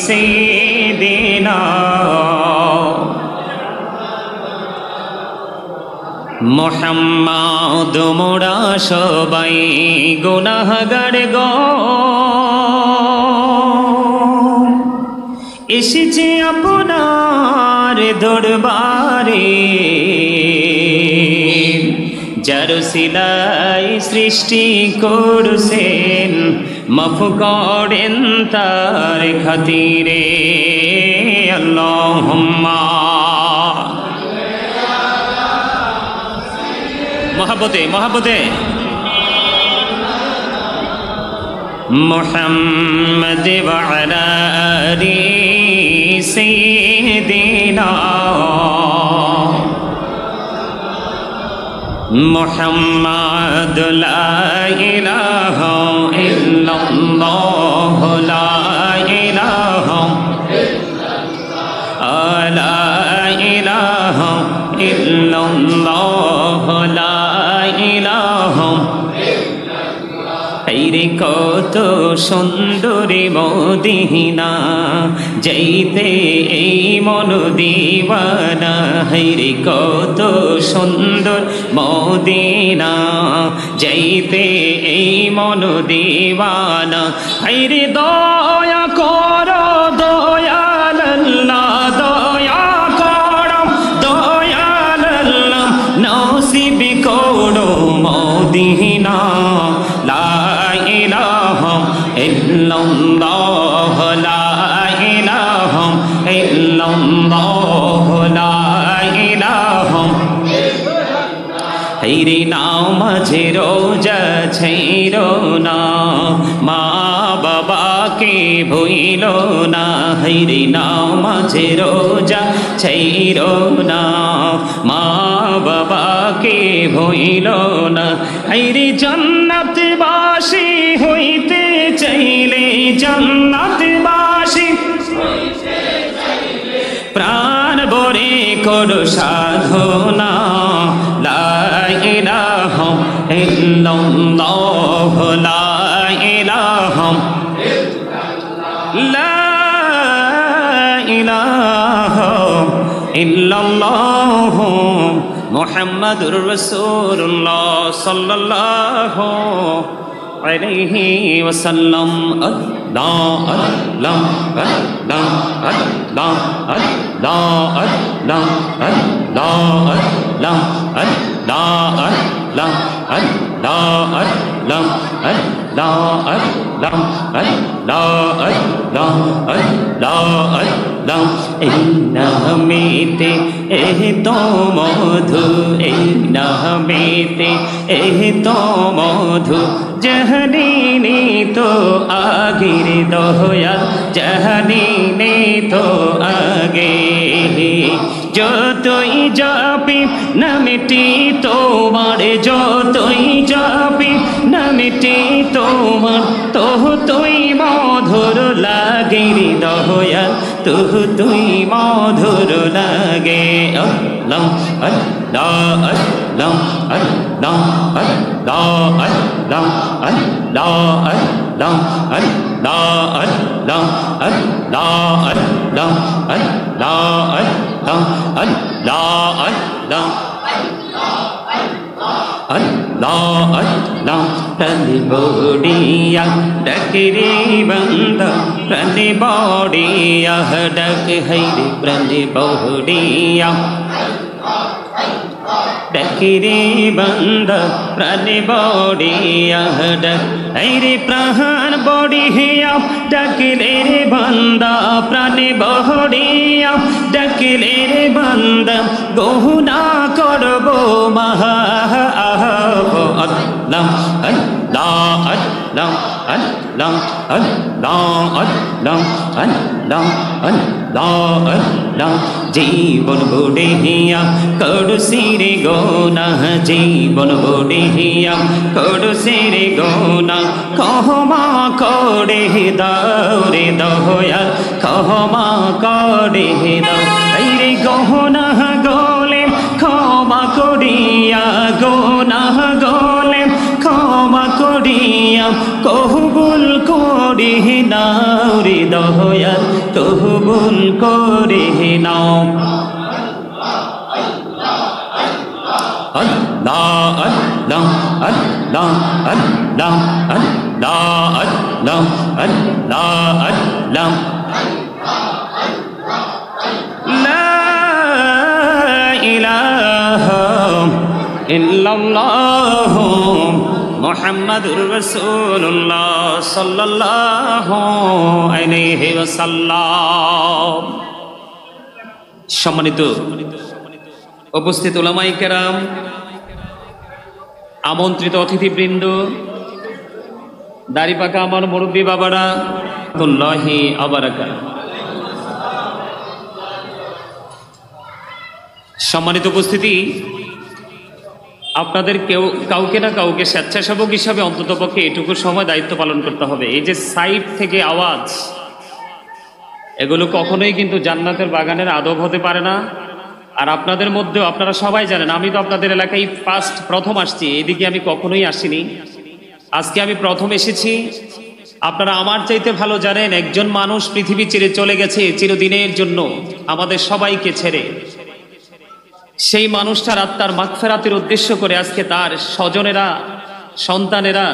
সাইয়্যিদিনা মুহাম্মদ মোরা সবাই গুনাহগার গো এসেছে আপনার দরবারে যার সিলাই সৃষ্টি করছেন মাফ করেন তার খাতিরে আল্লাহুম্মা মহাব্বতে মহাব্বতে মুহাম্মদ ওয়া আলা আলি সাইয়্যিদিনা মুহাম্মদ লা ইলাহা ইল্লাল্লাহ লা ইলাহা লা ইলাহা ইল্লাল্লাহ লা ইলাহা রে কত সুন্দরী মদিনা যাইতে এই মন দিওয়ানা রে কত সুন্দর মদিনা যাইতে এই মন দিওয়ানা রে দয়া করো দয়াল আল্লাহ দয়া করো দয়াল আল্লাহ নসিব করো মদিনা লা ইলাহা ইল্লাল্লাহ লা ইলাহা ইল্লাল্লাহ লা ইলাহা হেরে নাও মাঝে রোজা ছাইরো না মা বাবাকে ভুইলো না হেরে নাও মাঝে রোজা ছাইরো না মা বাবাকে ভুইলো না হেরে জান্নাতবাসী হইতে চাইলে জান্নাতবাসী প্রাণ ভরে করো সাধনা লা ইলাহা ইল্লাল্লাহ লা ইলাহা লা ইলাহা ইল্লাল্লাহ মুহাম্মাদুর রাসূলুল্লাহ সাল্লাল্লাহু আলাইহি ওয়াসাল্লাম আল্লাহ আল্লাহ আল্লাহ আল্লাহ আল্লাহ আল্লাহ আল্লাহ আল্লাহ আল্লাহ আল্লাহ আল্লাহ আল্লাহ আল্লাহ আল্লাহ আল্লাহ আল্লাহ আল্লাহ আল্লাহ এই নামেতে এহ তো মধু এই নামেতে এহ তো মধু জহনীনি তো আগির দয়াল জহনীনি তো আগে যতই যাবি নামটি তোমার যতই যাবি নামটি তোমার তুই মধুর লাগে দয়াল তুই মধুর লাগে আল্লাহ আল্লাহ আল্লাহ আল্লাহ আল্লাহ আল্লাহ আল্লাহ আল্লাহ আল্লাহ আল্লাহ আল্লাহ আল্লাহ আল্লাহ আল্লাহ আল্লাহ আল্লাহ আল্লাহ প্রাণে বড়িয়া ডাকরে বন্দা প্রাণে বড়িয়া ডাক হাইরে প্রাণে বড়িয়া ডাকরে বন্দা প্রাণে বড়িয়া ডাক হাইরে প্রাণ বড়িয়া ডাকলে রে বন্দা প্রাণে বড়িয়া ডাকলে রে বন্দা গহুনা করব মহা আল্লাহ আল্লাহ আল্লাহ আল্লাহ আল্লাহ আল্লাহ আল্লাহ আল্লাহ আল্লাহ জীবন বুড়ে হিয়া করছি রে গোনা জীবন বুড়ে হিয়া করছি রে গোনা ক্ষমা করে দাও রে দয়াল ক্ষমা করে দাও এই রে গহনা গলে ক্ষমা করিয়া গোনা গলে ক্ষমা করিয়া কবুল করে নাও রে দয়াল কবুল করে নাও আল্লাহ আল্লাহ আল্লাহ আল্লাহ আল্লাহ আল্লাহ আল্লাহ আল্লাহ লা ইলাহা ইল্লাল্লাহ মুহাম্মাদুর রাসূলুল্লাহ সাল্লাল্লাহু আলাইহি ওয়াসাল্লাম। সম্মানিত উপস্থিত উলামায়ে কেরাম, আমন্ত্রিত অতিথিবৃন্দ, দাড়ি পাকা আমার মুরব্বী বাবারা, আল্লাহি আবারাকাত। সম্মানিত উপস্থিতি, আপনাদের কাউকে না কাউকে স্বেচ্ছাসেবক হিসাবে অন্ততপক্ষে এটুকু সময় দায়িত্ব পালন করতে হবে। এই যে সাইড থেকে আওয়াজ, এগুলো কখনোই কিন্তু জান্নাতের বাগানের আদব হতে পারে না। আর আপনাদের মধ্যেও আপনারা সবাই জানেন, আমি তো আপনাদের এলাকায় প্রথম আসছি, এদিকে আমি কখনোই আসিনি, আজকে আমি প্রথম এসেছি। আপনারা আমার চাইতে ভালো জানেন, একজন মানুষ পৃথিবী ছেড়ে চলে গেছে চিরদিনের জন্য আমাদের সবাইকে ছেড়ে। সেই মানুষটার আত্মার মাগফিরাতের উদ্দেশ্য করে আজকে তার স্বজনেরা, সন্তানেরা,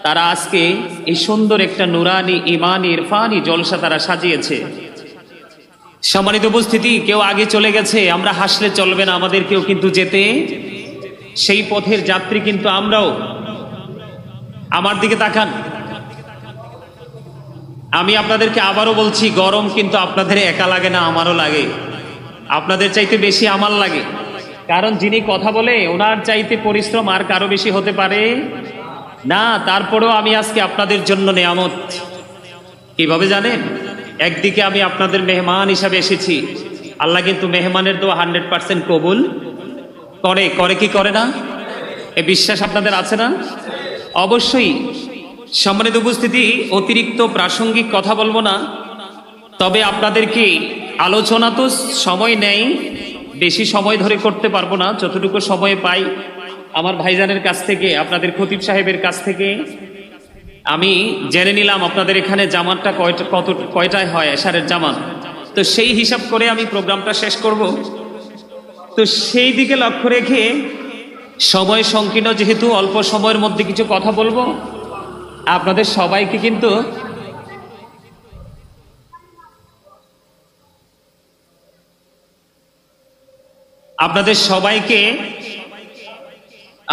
তারা আজকে এই সুন্দর একটা নুরানি ইমানি ইরফানি জলসা তারা সাজিয়েছে। সম্মানিত উপস্থিতি, কেউ আগে চলে গেছে, আমরা হাসলে চলবে না, আমাদেরকেও কিন্তু যেতে, সেই পথের যাত্রী কিন্তু আমরাও। আমার দিকে তাকান, আমি আপনাদেরকে আবারও বলছি, গরম কিন্তু আপনাদের একা লাগে না, আমারও লাগে, আপনাদের চাইতে বেশি আমার লাগে। কারণ যিনি কথা বলে ওনার চাইতে পরিশ্রম আর কারো বেশি হতে পারে না। তারপরেও আমি আজকে আপনাদের জন্য নেয়ামত। কিভাবে জানেন? একদিকে আমি আপনাদের মেহমান হিসাবে এসেছি, আল্লাহ কিন্তু মেহমানের দোয়া 100% কবুল করে। করে কি করে না? এ বিশ্বাস আপনাদের আছে না? অবশ্যই। সম্মানিত উপস্থিতি, অতিরিক্ত প্রাসঙ্গিক কথা বলবো না, তবে আপনাদেরকে আলোচনা তো সময় নেই, বেশি সময় ধরে করতে পারবো না, যতটুকু সময় পাই আমার ভাইজানের কাছ থেকে, আপনাদের খতিব সাহেবের কাছ থেকে আমি জেনে নিলাম আপনাদের এখানে জামাতটা কয়টায় হয়, এশারের জামাত। তো সেই হিসাব করে আমি প্রোগ্রামটা শেষ করব। তো সেই দিকে লক্ষ্য রেখে সময় সংকীর্ণ, যেহেতু অল্প সময়ের মধ্যে কিছু কথা বলবো, আপনাদের সবাইকে কিন্তু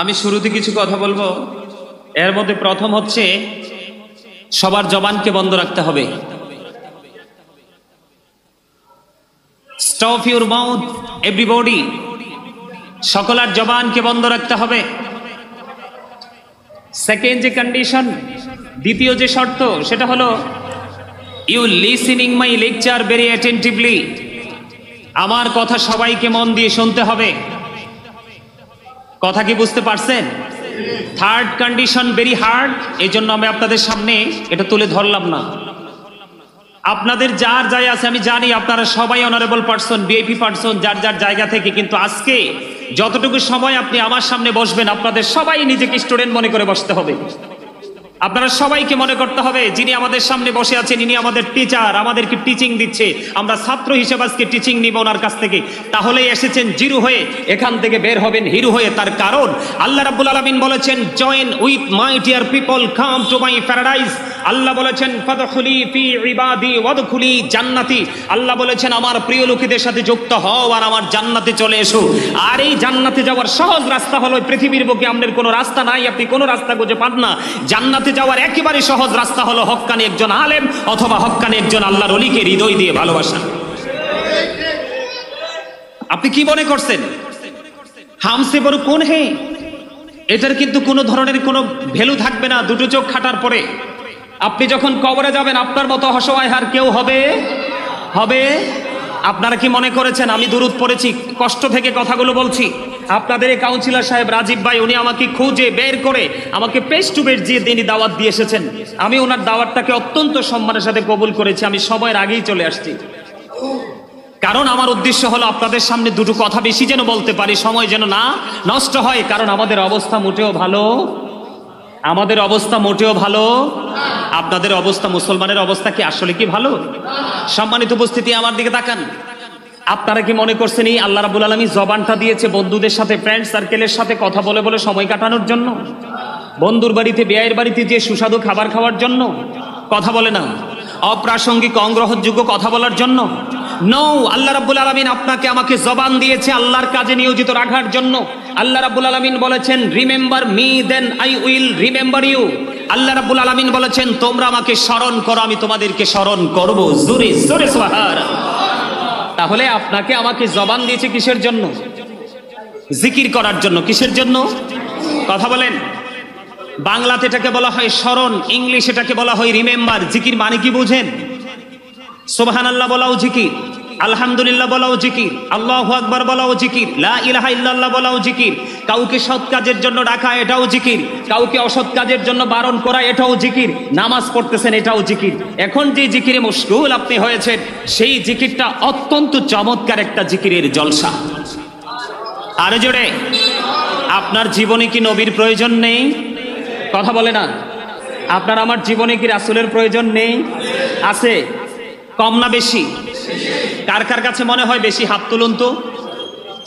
আমি শুরুতে কিছু কথা বলবো। এর মধ্যে প্রথম হচ্ছে, সবার জবানকে বন্ধ রাখতে হবে। স্টপ ইউর মাউথ এভরিবডি, সকলের জবানকে বন্ধ রাখতে হবে। সেকেন্ড যে কন্ডিশন, দ্বিতীয় যে শর্ত, সেটা হলো you listening my lecture very attentively, আমার কথা সবাইকে মন দিয়ে শুনতে হবে। কথা কি বুঝতে পারছেন? থার্ড কন্ডিশন ভেরি হার্ড, এই জন্য আমি আপনাদের সামনে এটা তুলে ধরলাম না। আপনাদের যার যাই আছে আমি জানি, আপনারা সবাই অনারেবল পারসন, ভিআইপি পারসন, যার যার জায়গা থেকে, কিন্তু আজকে যতটুকু সময় আপনি আমার সামনে বসবেন, আপনাদের সবাই নিজেকে স্টুডেন্ট মনে করে বসতে হবে। আপনারা সবাইকে মনে করতে হবে যিনি আমাদের সামনে বসে আছেন ইনি আমাদের টিচার, আমাদেরকে টিচিং দিচ্ছে, আমরা ছাত্র হিসেবে আজকে টিচিং নিব ওনার কাছ থেকে। তাহলেই এসেছেন জিরো হয়ে, এখান থেকে বের হবেন হিরো হয়ে। তার কারণ আল্লাহ রাব্বুল আলামিন বলেছেন, join with my dear people, come to my paradise. Allah বলেছেন, ফাদখুলি ফি ইবাদি ওয়াদখুলি জান্নাতি। আল্লাহ বলেছেন, আমার প্রিয় লোকেদের সাথে যুক্ত হও আর আমার জান্নাতে চলে এসো। আর এই জান্নাতে যাওয়ার সহজ রাস্তা হলো, পৃথিবীর বুকে আমাদের কোনো রাস্তা নাই, আপনি কোনো রাস্তা খুঁজে পান না। জান্নাতে যাওয়ার একেবারে সহজ রাস্তা হলো হক্কানি একজন আলেম অথবা হক্কানি একজন আল্লাহর ওলিকে হৃদয় দিয়ে ভালোবাসা। আপনি কি মনে করছেন হামসে বড় কোন হে? এটার কিন্তু কোনো ধরনের কোনো ভ্যালু থাকবে না দুটো চোখ খাটার পরে। আপনি যখন কবরে যাবেন আপনার মতো অসহায় আর কেউ হবে? আপনারা কি মনে করেছেন আমি দুরূদ পড়েছি কষ্ট থেকে কথাগুলো বলছি? আপনাদের এই কাউন্সিলর সাহেব রাজীব ভাই উনি আমাকে খুঁজে বের করে আমাকে পেস টু পেস দিয়ে তিনি দাওয়াত দিয়ে এসেছেন। আমি ওনার দাওয়াতটাকে অত্যন্ত সম্মানের সাথে কবুল করেছি। আমি সময়ের আগেই চলে আসছি, কারণ আমার উদ্দেশ্য হলো আপনাদের সামনে দুটো কথা বেশি যেন বলতে পারি, সময় যেন না নষ্ট হয়। কারণ আমাদের অবস্থা মোটেও ভালো, আপনাদের অবস্থা, মুসলমানের অবস্থা কি আসলে কি ভালো? সম্মানিত উপস্থিতি, আমার দিকে তাকান। আপনারা কি মনে করছেন এই আল্লাহ রাব্বুল আলামিন জবানটা দিয়েছে বন্ধুদের সাথে, ফ্রেন্ড সার্কেলের সাথে কথা বলে বলে সময় কাটানোর জন্য? বন্ধুর বাড়িতে, বিয়ের বাড়িতে যে সুস্বাদু খাবার খাওয়ার জন্য? কথা বলে না। অপ্রাসঙ্গিক, অগ্রহণযোগ্য কথা বলার জন্য? নো, আল্লাহ রাব্বুল আলামিন আপনাকে আমাকে জবান দিয়েছে আল্লাহর কাজে নিয়োজিত রাখার জন্য। আল্লাহ রাব্বুল আলামিন বলেছেন, remember me then I will remember you. Allah রাব্বুল আলামিন বলেছেন, তোমরা আমাকে স্মরণ করো, আমি তোমাদেরকে স্মরণ করব। জোরে জোরে সুবহানাল্লাহ। তাহলে আপনাকে আমাকে জবান দিয়েছে কিসের জন্য? জিকির করার জন্য। কিসের জন্য? কথা বলেন। বাংলাতে এটাকে বলা হয় স্মরণ, ইংলিশ এটাকে বলা হয় রিমেম্বার। জিকির মানে কি বুঝেন? সুবহানাল্লাহ বলাও জিকির, আলহামদুলিল্লাহ বলাও জিকির, আল্লাহু আকবার বলাও জিকির, লা ইলাহা ইল্লাল্লাহ বলাও জিকির। কাউকে সৎ কাজের জন্য ডাকা এটাও জিকির, কাউকে অসৎ কাজের জন্য বারণ করা এটাও জিকির। নামাজ পড়তেছেন এটাও জিকির। এখন যে জিকিরে মশগুল আপনি হয়েছেন সেই জিকিরটা অত্যন্ত চমৎকার একটা জিকিরের জলসা। আরো জোরে, আপনার জীবনে কি নবীর প্রয়োজন নেই? কথা বলে না। আপনার আমার জীবনে কি রাসূলের প্রয়োজন নেই? আছে। কম না বেশি? কার কার কাছে মনে হয় বেশি? হাত তুলুন তো।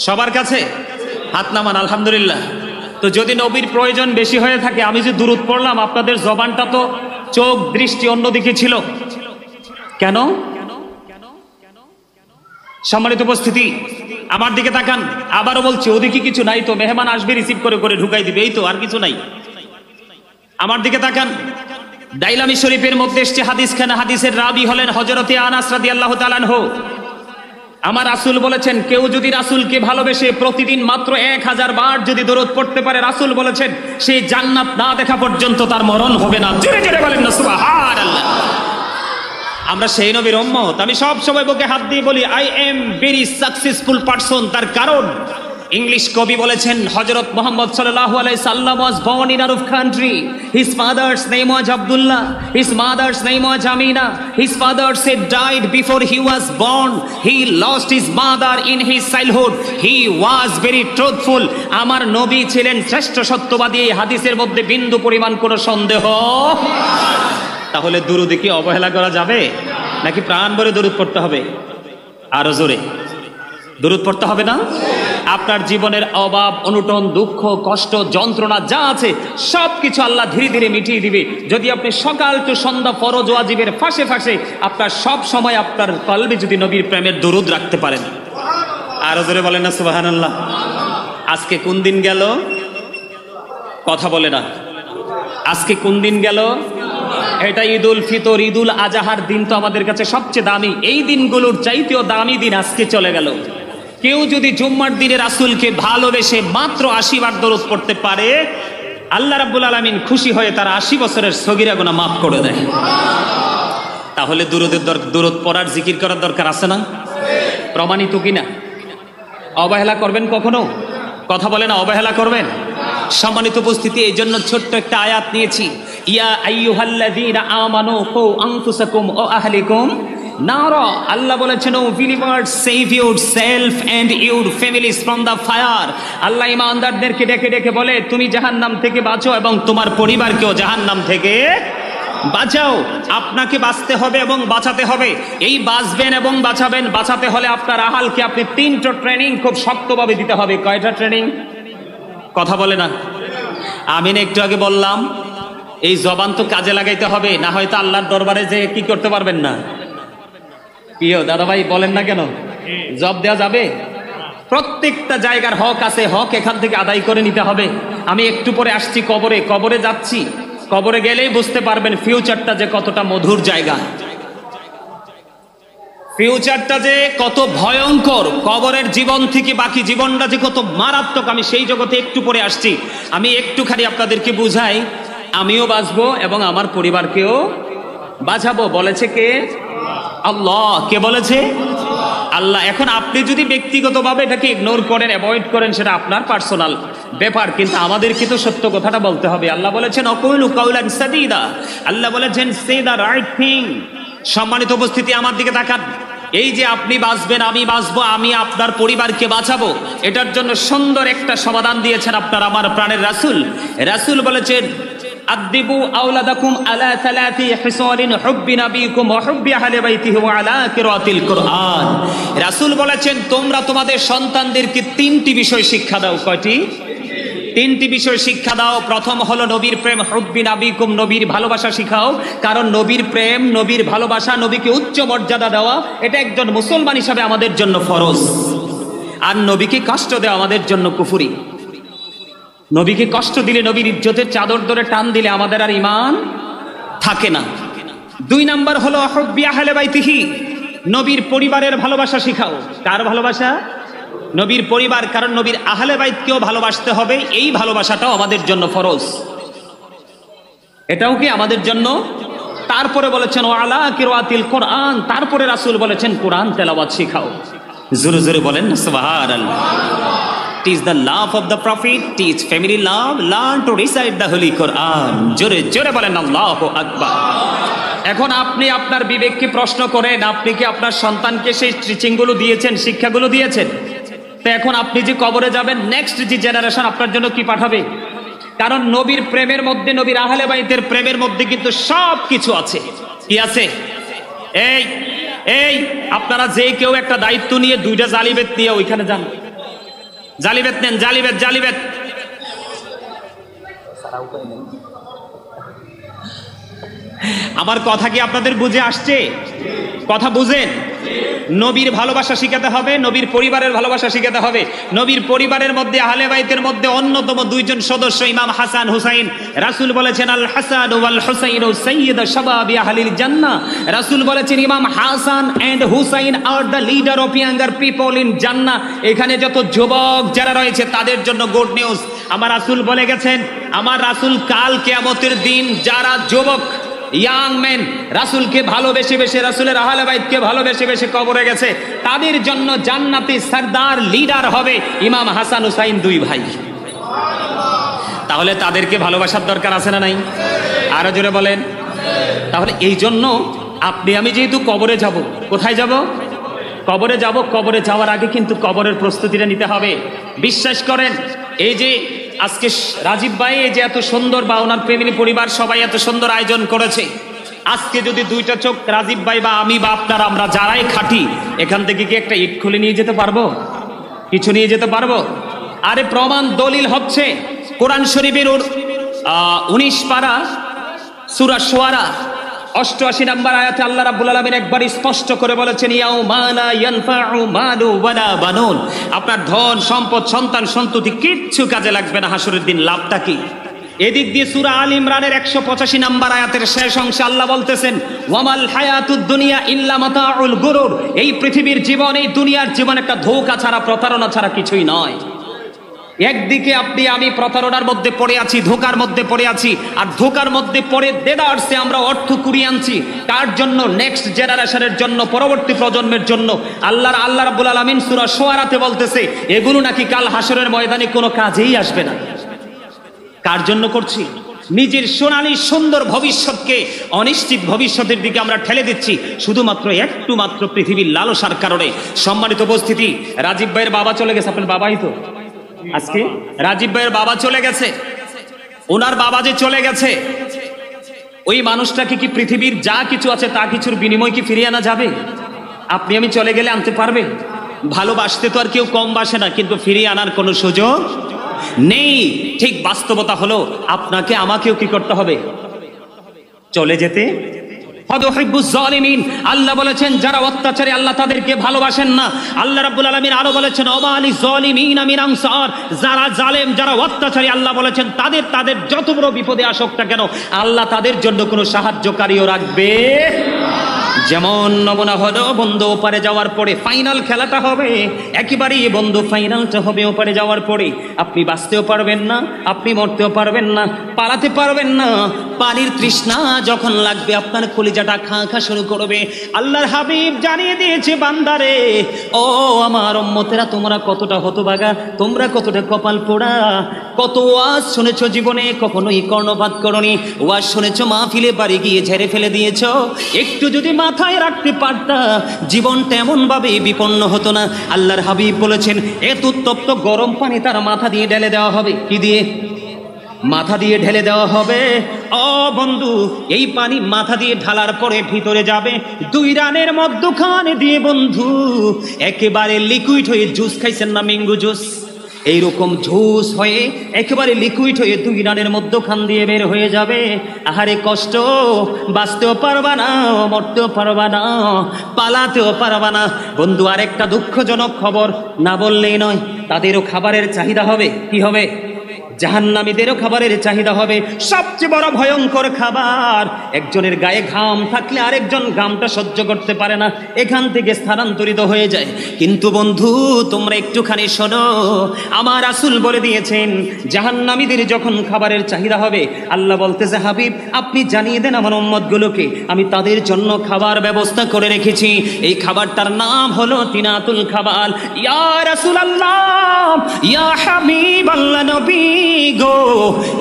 সবার কাছে হাত নামান, আলহামদুলিল্লাহ। তো যদি নবীর প্রয়োজন বেশি হয়ে থাকে, আমি যে দুরূদ পড়লাম, আপনাদের জবানটা তো চোখ দৃষ্টি অন্যদিকে ছিল কেন? সম্মানিত উপস্থিতি, আমার দিকে তাকান। আবারও বলছি, ওদিকে কিছু নাই তো, মেহমান আসবে রিসিভ করে করে ঢুকাই দিবে, এই তো, আর কিছু নাই। আমার দিকে তাকান। দাইলামি শরীফের মধ্যে এসছে হাদিসখানা, হাদিসের রাবি হলেন হযরতে আনাস রাদিয়াল্লাহু তাআলা আনহু। আমার রাসূল বলেছেন, কেউ যদি রাসূলকে ভালোবেসে প্রতিদিন মাত্র 1000 বার যদি দরুদ পড়তে পারে, রাসূল বলেছেন সেই জান্নাত না দেখা পর্যন্ত তার মরণ হবে না। জোরে জোরে বলেন না সুবহানাল্লাহ। আমরা সেই নবীর উম্মত। আমি সব সময় বুকে হাত দিয়ে বলি, I am very successful person. তার কারণ ইংলিশ কবি বলেছেন, হযরত মুহাম্মদ সাল্লাল্লাহু আলাইহি সাল্লাম was born in Arab country. His father's name was Abdullah. His mother's name was Amina. His father said died before he was born. He lost his mother in his childhood. He was very truthful. আমার নবী ছিলেন শ্রেষ্ঠ সত্যবাদী। এই হাদিসের মধ্যে বিন্দু পরিমাণ কোনো সন্দেহ। তাহলে দুরূদে কি অবহেলা করা যাবে? নাকি প্রাণ ভরে দুরূদ পড়তে হবে? আরো জোরে দুরূদ পড়তে হবে না? আপনার জীবনের অভাব, অনটন, দুঃখ, কষ্ট, যন্ত্রণা যা আছে সবকিছু আল্লাহ ধীরে ধীরে মিটিয়ে দিবে যদি আপনি সকাল টু সন্ধ্যা ফরজ ওয়াজিবের ফাঁসে ফাঁসে আপনার সব সময় আপনার কলবে যদি নবীর প্রেমের দুরূদ রাখতে পারেন। আরো জোরে বলেন না সুবহানাল্লাহ। আজকে কোন দিন গেল? কথা বলে না। আজকে কোন দিন গেল? এটা ঈদুল ফিতর, ঈদুল আজহার দিন তো আমাদের কাছে সবচেয়ে দামি। এই দিনগুলোর চাইতেও দামি দিন আজকে চলে গেল। কেউ যদি জুম্মার দিনে রাসূলকে ভালোবেসে মাত্র 80 বার দরুদ পড়তে পারে, আল্লাহ রাব্বুল আলামিন খুশি হয়ে তার 80 বছরের সগীরা গুনাহ মাফ করে দেয়। তাহলে দুরূদ পড়ার, জিকির করার দরকার আছে না? প্রমাণিত কিনা? অবহেলা করবেন কখনো? কথা বলে না, অবহেলা করবেন? সম্মানিত উপস্থিতি, এই জন্য ছোট্ট একটা আয়াত নিয়েছি, ইয়া আইয়ুহাল্লাযীনা আমানু কু আনফুসাকুম ওয়া আহলিকুম নারা। আল্লাহ বলেছেন, O believers, save yourself and your families from the fire. Allah ঈমানদারদেরকে ডেকে ডেকে বলে, তুমি জাহান্নাম থেকে বাঁচো এবং তোমার পরিবারকেও জাহান্নাম থেকে বাঁচাও। আপনাকে বাঁচতে হবে এবং বাঁচাতে হবে। এই বাঁচবেন এবং বাঁচাবেন, বাঁচাতে হলে আপনার আহালকে আপনি 3টা ট্রেনিং খুব শক্তভাবে দিতে হবে। কয়টা ট্রেনিং? কথা বলে না। আমি একটু আগে বললাম, এই জবান তো কাজে লাগাইতে হবে, না হয়তো আল্লাহর দরবারে যে কি করতে পারবেন না। প্রিয় দাদা ভাই বলেন না কেন, জব দেওয়া যাবে? প্রত্যেকটা জায়গার হক আছে, হক এখান থেকে আদায় করে নিতে হবে। আমি একটু পরে আসছি কবরে, কবরে যাচ্ছি। কবরে গেলেই বুঝতে পারবেন ফিউচারটা যে কতটা মধুর জায়গা, ফিউচারটা যে কত ভয়ঙ্কর, কবরের জীবন থেকে বাকি জীবনটা যে কত মারাত্মক। আমি সেই জগতে একটু পরে আসছি। আমি একটুখানি আপনাদেরকে বুঝাই, আমিও বাঁচবো এবং আমার পরিবারকেও বাঁচাবো বলেছে কে? আল্লাহ। কে বলেছে? আল্লাহ। এখন আপনি যদি ব্যক্তিগতভাবে এটাকে ইগনোর করেন, অ্যাভয়েড করেন, সেটা আপনার পার্সোনাল ব্যাপার, কিন্তু আমাদেরকে তো সত্য কথাটা বলতে হবে। আল্লাহ বলেছেন অকুলু কাউলান সাদীদা, আল্লাহ বলেছেন সে দা রাইট থিং। সম্মানিত উপস্থিতি, আমার দিকে তাকান। এই যে আপনি বাঁচবেন, আমি বাঁচবো, আমি আপনার পরিবারকে বাঁচাবো, এটার জন্য সুন্দর একটা সমাধান দিয়েছেন আপনার আমার প্রাণের রাসূল। রাসূল বলেছেন আদিবু আওলাদাকুম আলা সালাতি হিসালিন হুব্বি নবিকুম ওয়া হুব্বি আহলি বাইতিহি ওয়া আলা কিরাতিল কুরআন। রাসূল বলেছেন তোমরা তোমাদের সন্তানদেরকে তিনটি বিষয় শিক্ষা দাও। কয়টি? তিনটি বিষয় শিক্ষা দাও। প্রথম হলো নবীর প্রেম, হুব্বি নবিকুম, নবীর ভালোবাসা শিখাও। কারণ নবীর প্রেম, নবীর ভালোবাসা, নবীকে উচ্চ মর্যাদা দেওয়া, এটা একজন মুসলমান হিসাবে আমাদের জন্য ফরজ। আর নবীকে কষ্ট দেওয়া আমাদের জন্য কুফরি। নবীকে কষ্ট দিলে, নবীর ইজ্জতের চাদর ধরে টান দিলে আমাদের আর ঈমান থাকে না। দুই নাম্বার হলো হুব্বি আহলি বাইতিহি, নবীর পরিবারের ভালোবাসা শিখাও। কার ভালোবাসা? নবীর পরিবার। কারণ নবীর আহলে বাইতকেও ভালোবাসতে হবে, এই ভালোবাসাটাও আমাদের জন্য ফরজ, এটাও কি আমাদের জন্য। তারপরে বলেছেন ওয়া আলা কিরাতিল কুরআন, তারপরে রাসূল বলেছেন কোরআন তেলাওয়াত শিখাও। জোরে জোরে বলেন না সুবহানাল্লাহ। Teach the love of the Prophet, teach family love, learn to recite the Holy Quran. জোরে জোরে বলেন আল্লাহু আকবার। এখন আপনি আপনার বিবেককে প্রশ্ন করেন, আপনি কি আপনার সন্তানকে সেই টিচিংগুলো দিয়েছেন, শিক্ষাগুলো দিয়েছেন? তো এখন আপনি যে কবরে যাবেন, নেক্সট যে জেনারেশন আপনার জন্য কি পাঠাবে? কারণ নবীর প্রেমের মধ্যে, নবীর আহলে বাইতের প্রেমের মধ্যে কিন্তু সব কিছু আছে। কি আছে? এই এই আপনারা যে কেউ একটা দায়িত্ব নিয়ে দুইটা জালিবেত নিয়ে ওইখানে যান, জালিবেত নেন, জালিবেত জালিবেত। আমার কথা কি আপনাদের বুঝে আসছে? কথা বুঝেন? নবীর ভালোবাসা শিখাতে হবে, নবীর পরিবারের ভালোবাসা শিখাতে হবে। নবীর পরিবারের মধ্যে, আহলে বাইতের মধ্যে অন্যতম দুইজন সদস্য ইমাম হাসান হুসাইন। রাসূল বলেছেন আল হাসান ওয়াল হুসাইন সাইয়্যিদু শাবাবি আহলিল জান্নাহ। রাসূল বলেছেন Imam Hasan and Husain are the leader of younger people in জান্নাহ। এখানে যত যুবক যারা রয়েছে তাদের জন্য গুড নিউজ। আমার রাসূল বলে গেছেন, আমার রাসূল কাল কিয়ামতের দিন যারা যুবক, ইয়াং মেন রাসূলকে ভালোবেসে বেশে, রাসূলের আহলে বাইতকে ভালোবেসে বেশে কবরে গেছে, তাদের জন্য জান্নাতি সরদার, লিডার হবে ইমাম হাসান হুসাইন, দুই ভাই। তাহলে তাদেরকে ভালোবাসার দরকার আছে না নাই? আরো জোরে বলেন। তাহলে এই জন্য আপনি আমি যেহেতু কবরে যাব, কোথায় যাব? কবরে যাব। কবরে যাওয়ার আগে কিন্তু কবরের প্রস্তুতিটা নিতে হবে। বিশ্বাস করেন, এই যে আজকে রাজীব ভাই এই যে এত সুন্দর, বা ওনার ফ্যামিলি পরিবার সবাই এত সুন্দর আয়োজন করেছে, আজকে যদি দুইটা চোখ রাজীব ভাই বা আমি বা আপনারা, আমরা যারাই খাটি, এখান থেকে কি একটা ইট খুলে নিয়ে যেতে পারবো? কিছু নিয়ে যেতে পারবো? আরে প্রমাণ দলিল হচ্ছে কোরআন শরীফের 19 পারা সূরা শুআরা 88 নম্বর আয়াতে আল্লাহ রাব্বুল আলামিন একবার স্পষ্ট করে বলেছেন ইয়াউমা লা ইয়ানফাউ মালু ওয়ালা বানুন। আপনার ধন সম্পদ, সন্তান সন্ততি কিচ্ছু কাজে লাগবে না হাসরের দিন। লাভটা কি? এদিক দিয়ে সূরা আল ইমরানের 185 নম্বর আয়াতের শেষ অংশে আল্লাহ বলতেছেন ওয়ামাল হায়াতুদ দুনিয়া ইল্লা মাতাউল গুরুর। এই পৃথিবীর জীবন, এই দুনিয়ার জীবন একটা ধোঁকা ছাড়া, প্রতারণা ছাড়া কিছুই নয়। একদিকে আপনি আমি প্রতারণার মধ্যে পড়ে আছি, ধোকার মধ্যে পড়ে আছি, আর ধোকার মধ্যে পড়ে দেদারসে আমরা অর্থ কুড়িয়ে আনছি। কার জন্য? নেক্সট জেনারেশনের জন্য, পরবর্তী প্রজন্মের জন্য। আল্লাহ রাব্বুল আলামিন সূরা শুআরাতে বলতেছে এগুলো নাকি কাল হাসরের ময়দানে কোনো কাজেই আসবে না। কার জন্য করছি? নিজের সোনালী সুন্দর ভবিষ্যৎকে অনিশ্চিত ভবিষ্যতের দিকে আমরা ঠেলে দিচ্ছি শুধুমাত্র একটু মাত্র পৃথিবীর লালসার কারণে। সম্মানিত উপস্থিতি, রাজীব ভাইয়ের বাবা চলে গেছে। আপনার বাবাই তো আজকে, রাজীব ভাইয়ের বাবা চলে গেছে। ওনার বাবা যে চলে গেছে, ওই মানুষটাকে কি পৃথিবীর যা কিছু আছে তা কিছুর বিনিময় কি ফিরিয়ে আনা যাবে? আপনি আমি চলে গেলে আনতে পারবে? ভালোবাসতে তো আর কেউ কম বাসে না, কিন্তু ফিরিয়ে আনার কোনো সুযোগ নেই। ঠিক বাস্তবতা হলো আপনাকে আমাকেও কি করতে হবে? চলে যেতে আল্লাহ বলেছেন যারা অত্যাচারী আল্লাহ তাদেরকে ভালোবাসেন না। আল্লাহ রাব্বুল আলামিন আরো বলেছেন ওয়ালি যালিমিনা মিন আনসার, যারা জালেম, যারা অত্যাচারী আল্লাহ বলেছেন তাদের যত বড় বিপদে আসুক না কেন আল্লাহ তাদের জন্য কোনো সাহায্যকারীও রাখবে যেমন নমুনা হলো বন্ধু ওপারে যাওয়ার পরে ফাইনাল খেলাটা হবে, একেবারেই বন্ধু ফাইনালটা হবে ওপারে যাওয়ার পরে। আপনি বাঁচতেও পারবেন না, আপনি মরতেও পারবেন না, পালাতে পারবেন না। পানির তৃষ্ণা যখন লাগবে আপনার কলিজাটা খা খা শুরু করবে। আল্লাহর হাবিব জানিয়ে দিয়েছে বান্দারে, ও আমার উম্মতেরা, তোমরা কতটা হতভাগা, তোমরা কতটা কপাল পোড়া। কত ওয়াজ শুনেছ জীবনে, কখনোই কর্ণপাত করনি। ওয়াজ শুনেছ, মাহফিলে বাড়ি গিয়ে ঝেড়ে ফেলে দিয়েছ। একটু যদি মাথায় রাখতে পারতা, জীবনটা এমন ভাবে বিপন্ন হতো না। আল্লাহর হাবিব বলেছেন, এত উত্তপ্ত গরম পানি তার মাথা দিয়ে ঢেলে দেওয়া হবে। কি দিয়ে? মাথা দিয়ে ঢেলে দেওয়া হবে। ও বন্ধু, এই পানি মাথা দিয়ে ঢালার পরে ভিতরে যাবে 2 রানের মধ্যখানে দিয়ে বন্ধু একেবারে লিকুইড হয়ে, জুস খাইছেন না, ম্যাঙ্গো জুস, এইরকম জুস হয়ে একেবারে লিকুইড হয়ে 2 রানের মধ্যখান দিয়ে বের হয়ে যাবে। আহারে কষ্ট, বাঁচতেও পারবা না, মরতেও পারবা না, পালাতেও পারবা না। বন্ধু, আরেকটা দুঃখজনক খবর না বললেই নয়, তাদেরও খাবারের চাহিদা হবে। কি হবে? জাহান্নামীদেরও খাবারের চাহিদা হবে। সবচেয়ে বড় ভয়ঙ্কর খাবার, একজনের গায়ে ঘাম থাকলে আরেকজন ঘামটা সহ্য করতে পারে না, এখান থেকে স্থানান্তরিত হয়ে যায়। কিন্তু বন্ধু, তোমরা একটুখানি শোনো, আমার রাসূল বলে দিয়েছেন, জাহান্নামীদের যখন খাবারের চাহিদা হবে, আল্লাহ বলতেছে, হাবিব আপনি জানিয়ে দেন আমার উম্মতগুলোকে, আমি তাদের জন্য খাবার ব্যবস্থা করে রেখেছি। এই খাবারটার নাম হলো তিনাতুল খাবাল। ইয়া রাসূলুল্লাহ, ইয়া হাবিবাল্লাহ, নবী গো,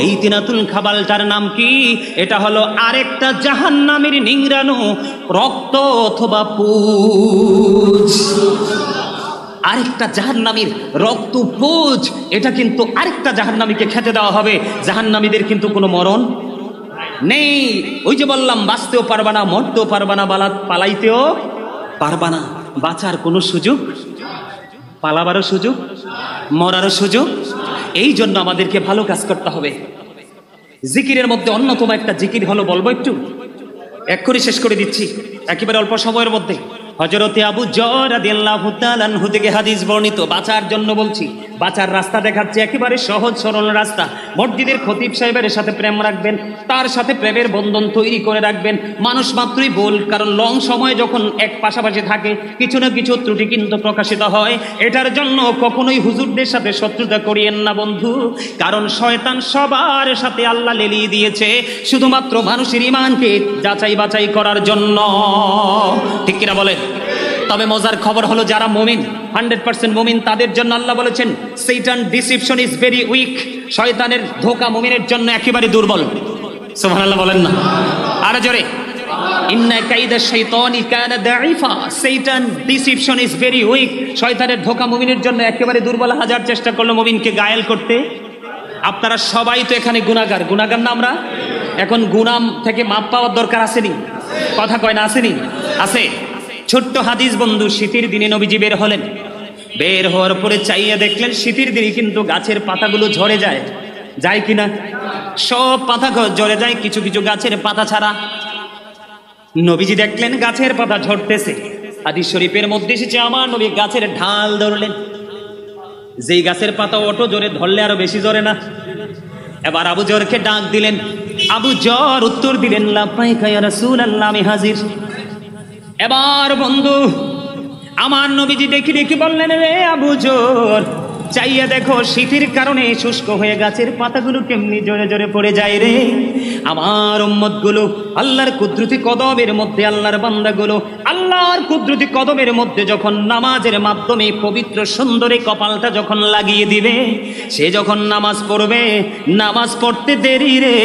এই তিনাতুল খাবালটার নাম কি? এটা হলো আরেকটা জাহান্নামের নিংড়ানো রক্ত অথবা পুজ। আরেকটা জাহান্নামীর রক্ত পুজ, এটা কিন্তু আরেকটা জাহান্নামীকে খেতে দেওয়া হবে। জাহান্নামীদের কিন্তু কোনো মরণ নেই। ওই যে বললাম, বাঁচতেও পারবা না, মরতেও পারবা না, পালাইতেও পারবা না। বাঁচার কোনো সুযোগ, পালাবারও সুযোগ, মরারও সুযোগ। এই জন্য আমাদেরকে ভালো কাজ করতে হবে। জিকিরের মধ্যে অন্যতম একটা জিকির হলো, বলবো একটু, এক্ষুনি শেষ করে দিচ্ছি একেবারে অল্প সময়ের মধ্যে। হযরতে আবু যর রাদিয়াল্লাহু তাআলা আনহু থেকে হাদিস বর্ণিত, বাঁচার জন্য বলছি, বাঁচার রাস্তা দেখাচ্ছে, একেবারে সহজ সরল রাস্তা। মসজিদের খতিব সাহেবের সাথে প্রেম রাখবেন, তার সাথে প্রেমের বন্ধন তৈরি করে রাখবেন। মানুষ মাত্রই বল, কারণ লং সময় যখন এক পাশাপাশি থাকে, কিছু না কিছু ত্রুটি কিন্তু প্রকাশিত হয়। এটার জন্য কখনোই হুজুরদের সাথে শত্রুতা করিয়েন না বন্ধু, কারণ শয়তান সবার সাথে আল্লাহ লেলিয়ে দিয়েছে শুধুমাত্র মানুষের ঈমানকে যাচাই বাছাই করার জন্য। ঠিক কিনা বলেন? তবে মজার খবর হলো, যারা মুমিন, 100% মুমিন, তাদের জন্য আল্লাহ বলেছেন, শয়তান ডিসিপশন ইজ ভেরি উইক। শয়তানের ধোঁকা মুমিনের জন্য একেবারে দুর্বল। সুবহানাল্লাহ বলেন না? আরে জোরে, ইন্না কাইদা শাইতানি কানা দাঈফা। শয়তান ডিসিপশন ইজ ভেরি উইক। শয়তানের ধোঁকা মুমিনের জন্য একেবারে দুর্বল। হাজার চেষ্টা করলো মুমিনকে গায়েল করতে। আপনারা সবাই তো এখানে গুনাহগার, গুনাহগার না আমরা? এখন গুনাহ থেকে মাপ পাওয়ার দরকার আসেনি? কথা কয় না, আসেনি? আছে। ছোট্ট হাদিস বন্ধু, শীতের দিনে নবীজি বের হলেন। বের হওয়ার পরে চাইয়া দেখলেন, শীতের দিনে কিন্তু গাছের পাতাগুলো ঝরে যায়, যায় কিনা? সব পাতা ঝরে যায়, কিছু কিছু গাছের পাতা ছাড়া। নবীজি দেখলেন গাছের পাতা ঝরতেছে। হাদিস শরীফের মধ্যে এসেছে, আমার নবী গাছের ঢাল ধরলেন। যেই গাছের পাতা অটো জোরে ধরলে আরো বেশি জোরে না? এবার আবু জরকে ডাক দিলেন। আবু জর উত্তর দিলেন, লাব্বাইকা ইয়া রাসূলুল্লাহ, আমি হাজির। এবার বন্ধু, আমার নবীজি দেখি দেখি বললেন, রে আবু জর, চাইয়া দেখো শীতের কারণে শুষ্ক হয়ে গাছের পাতাগুলো কেমনি জোরে জোরে পড়ে যায় রে। আমার উম্মতগুলো আল্লাহর কুদরতি কদমের মধ্যে, আল্লাহর বান্দাগুলো আল্লাহর কুদরতি কদমের মধ্যে যখন নামাজের মাধ্যমে পবিত্র সুন্দরী কপালটা যখন লাগিয়ে দিবে, সে যখন নামাজ পড়বে, নামাজ পড়তে দেরি রে,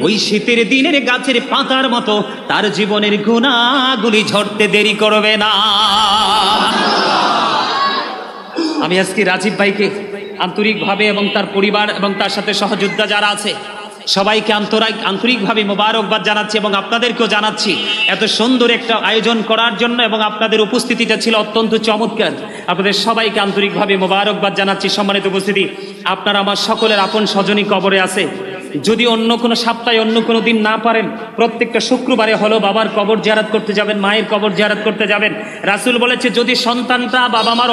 ওই শীতের দিনের গাছের পাতার মতো তার জীবনের গুনাহগুলি ঝরতে দেরি করবে না। আমি আজকে রাজীব ভাইকে আন্তরিকভাবে এবং তার পরিবার এবং তার সাথে সহযোদ্ধা যারা আছে সবাইকে আন্তরিকভাবে মোবারকবাদ জানাচ্ছি এবং আপনাদেরকেও জানাচ্ছি এত সুন্দর একটা আয়োজন করার জন্য, এবং আপনাদের উপস্থিতিটা ছিল অত্যন্ত চমৎকার। আপনাদের সবাইকে আন্তরিকভাবে মোবারকবাদ জানাচ্ছি। সম্মানিত উপস্থিতি, আপনারা আমার সকলের আপন স্বজনই কবরে আছে। যদি অন্য কোনো সপ্তাহে অন্য কোনো দিন না পারেন, প্রত্যেকটা শুক্রবারে হলো বাবার কবর জিয়ারত করতে যাবেন, মায়ের কবর জিয়ারত করতে যাবেন। রাসূল বলেছে, যদি সন্তানটা বাবা মার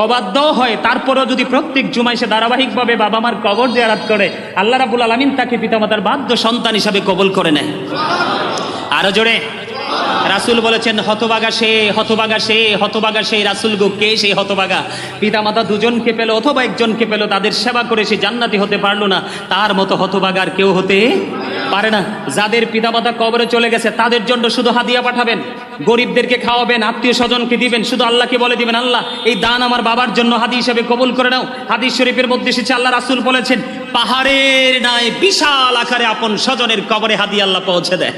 অবাধ্য হয় তারপরেও যদি প্রত্যেক জুমায় সে ধারাবাহিকভাবে বাবা মার কবর জিয়ারত করে, আল্লাহ রাব্বুল আলামিন তাকে পিতামাতার বাধ্য সন্তান হিসাবে কবুল করে নেয়। আরো জোরে রাসূল বলেছেন হতভাগা সে, হতভাগা সে, হতভাগা সে। রাসূল গো, কে সেই হতভাগা? পিতামাতা দুজনকে পেল অথবা একজনকে পেল, তাদের সেবা করে সে জান্নাতি হতে পারলো না, তার মতো হতভাগা আর কেউ হতে পারে না। যাদের পিতামাতা কবরে চলে গেছে তাদের জন্য শুধু হাদিয়া পাঠাবেন, গরিবদেরকে খাওয়াবেন, আত্মীয় স্বজনকে দিবেন, শুধু আল্লাহকে বলে দিবেন আল্লাহ এই দান আমার বাবার জন্য হাদিয়া হিসেবে কবুল করে নাও। হাদিস শরীফের মধ্যে এসেছে আল্লাহ রাসূল বলেছেন পাহাড়ের ন্যায় বিশাল আকারে আপন স্বজনের কবরে হাদিয়া আল্লাহ পৌঁছে দেয়।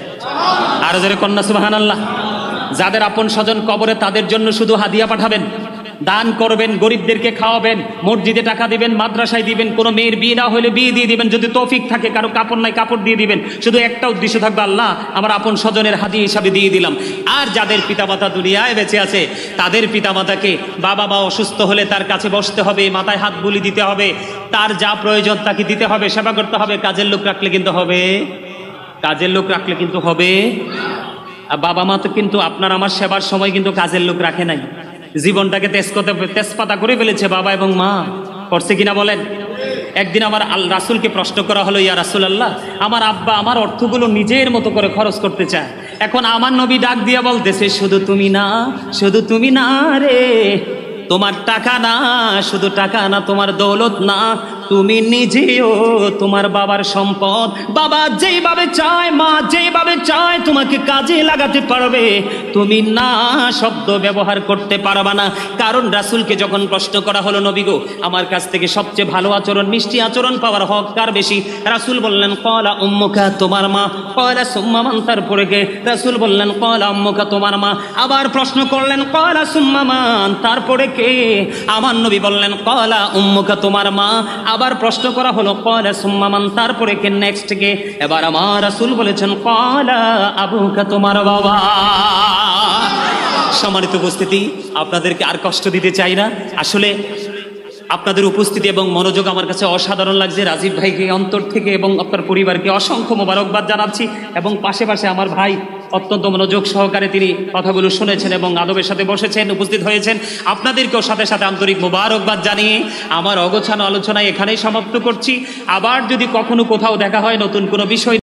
আর জোরে কন্যা সুবহানাল্লাহ। যাদের আপন স্বজন কবরে তাদের জন্য শুধু হাদিয়া পাঠাবেন, দান করবেন, গরিবদেরকে খাওয়াবেন, মসজিদে টাকা দিবেন, মাদ্রাসায় দিবেন, কোনো মেয়ের বিয়ে না হলে বিয়ে দিয়ে দিবেন, যদি তৌফিক থাকে, কারো কাপড় নাই কাপড় দিয়ে দিবেন, শুধু একটা উদ্দেশ্য থাকবে আল্লাহ আমার আপন স্বজনের হাদিয়া হিসাবে দিয়ে দিলাম। আর যাদের পিতামাতা দুনিয়ায় বেঁচে আছে তাদের পিতামাতাকে বাবা মা অসুস্থ হলে তার কাছে বসতে হবে, মাথায় হাত বুলি দিতে হবে, তার যা প্রয়োজন তাকে দিতে হবে, সেবা করতে হবে। কাজের লোক রাখলে কিন্তু হবে, কাজের লোক রাখলে কিন্তু হবে। আর বাবা মা তো কিন্তু আপনার আমার সেবার সময় কিন্তু কাজের লোক রাখে নাই, জীবনটাকে তেজপাতা করে ফেলেছে বাবা এবং মা, করছে কিনা বলেন? একদিন আমার রাসূলকে প্রশ্ন করা হলো, ইয়া রাসূলুল্লাহ আমার আব্বা আমার অর্থগুলো নিজের মতো করে খরচ করতে চায়, এখন আমার নবী ডাক দিয়া বলতেছে শুধু তুমি না, শুধু তুমি না রে, তোমার টাকা না, শুধু টাকা না, তোমার দৌলত না, তুমি নিজেও তোমার বাবার সম্পদ। বাবা যেইভাবে চায়, মা যেইভাবে চায় তোমাকে কাজে লাগাতে পারবে, তুমি না শব্দ ব্যবহার করতে পারবা না। কারণ রাসূলকে যখন প্রশ্ন করা হলো নবী গো আমার কাছ থেকে সবচেয়ে ভালো আচরণ, মিষ্টি আচরণ পাওয়ার হক কার বেশি? রাসূল বললেন ক্বালা উম্মুকা, তোমার মা। ক্বালা সুম্মা মান, তারপরে কে? রাসূল বললেন ক্বালা উম্মুকা, তোমার মা। আবার প্রশ্ন করলেন ক্বালা সুম্মা মান, তারপরে কে? আমার নবী বললেন ক্বালা উম্মুকা, তোমার মা। আবার প্রশ্ন করা হলো ক্বালা সুম্মা মান, তারপরে কে? নেক্সট কে? এবার আমার রাসূল বলেছেন ক্বালা আবুকা, তোমার বাবা। সম্মানিত উপস্থিতি, আপনাদেরকে আর কষ্ট দিতে চাই না। আসলে আপনাদের উপস্থিতি এবং মনোযোগ আমার কাছে অসাধারণ লাগছে। রাজীব ভাইকে অন্তর থেকে এবং আপনার পরিবারকে অসংখ্য মোবারকবাদ জানাচ্ছি, এবং পাশে পাশে আমার ভাই অত্যন্ত মনোযোগ সহকারে তিনি কথাগুলো শুনেছেন এবং আদবের সাথে বসেছেন, উপস্থিত হয়েছেন। আপনাদেরকেও সাথে সাথে আন্তরিক মোবারকবাদ জানিয়ে আমার অগোছানো আলোচনা এখানেই সমাপ্ত করছি। আবার যদি কখনো কোথাও দেখা হয় নতুন কোনো বিষয়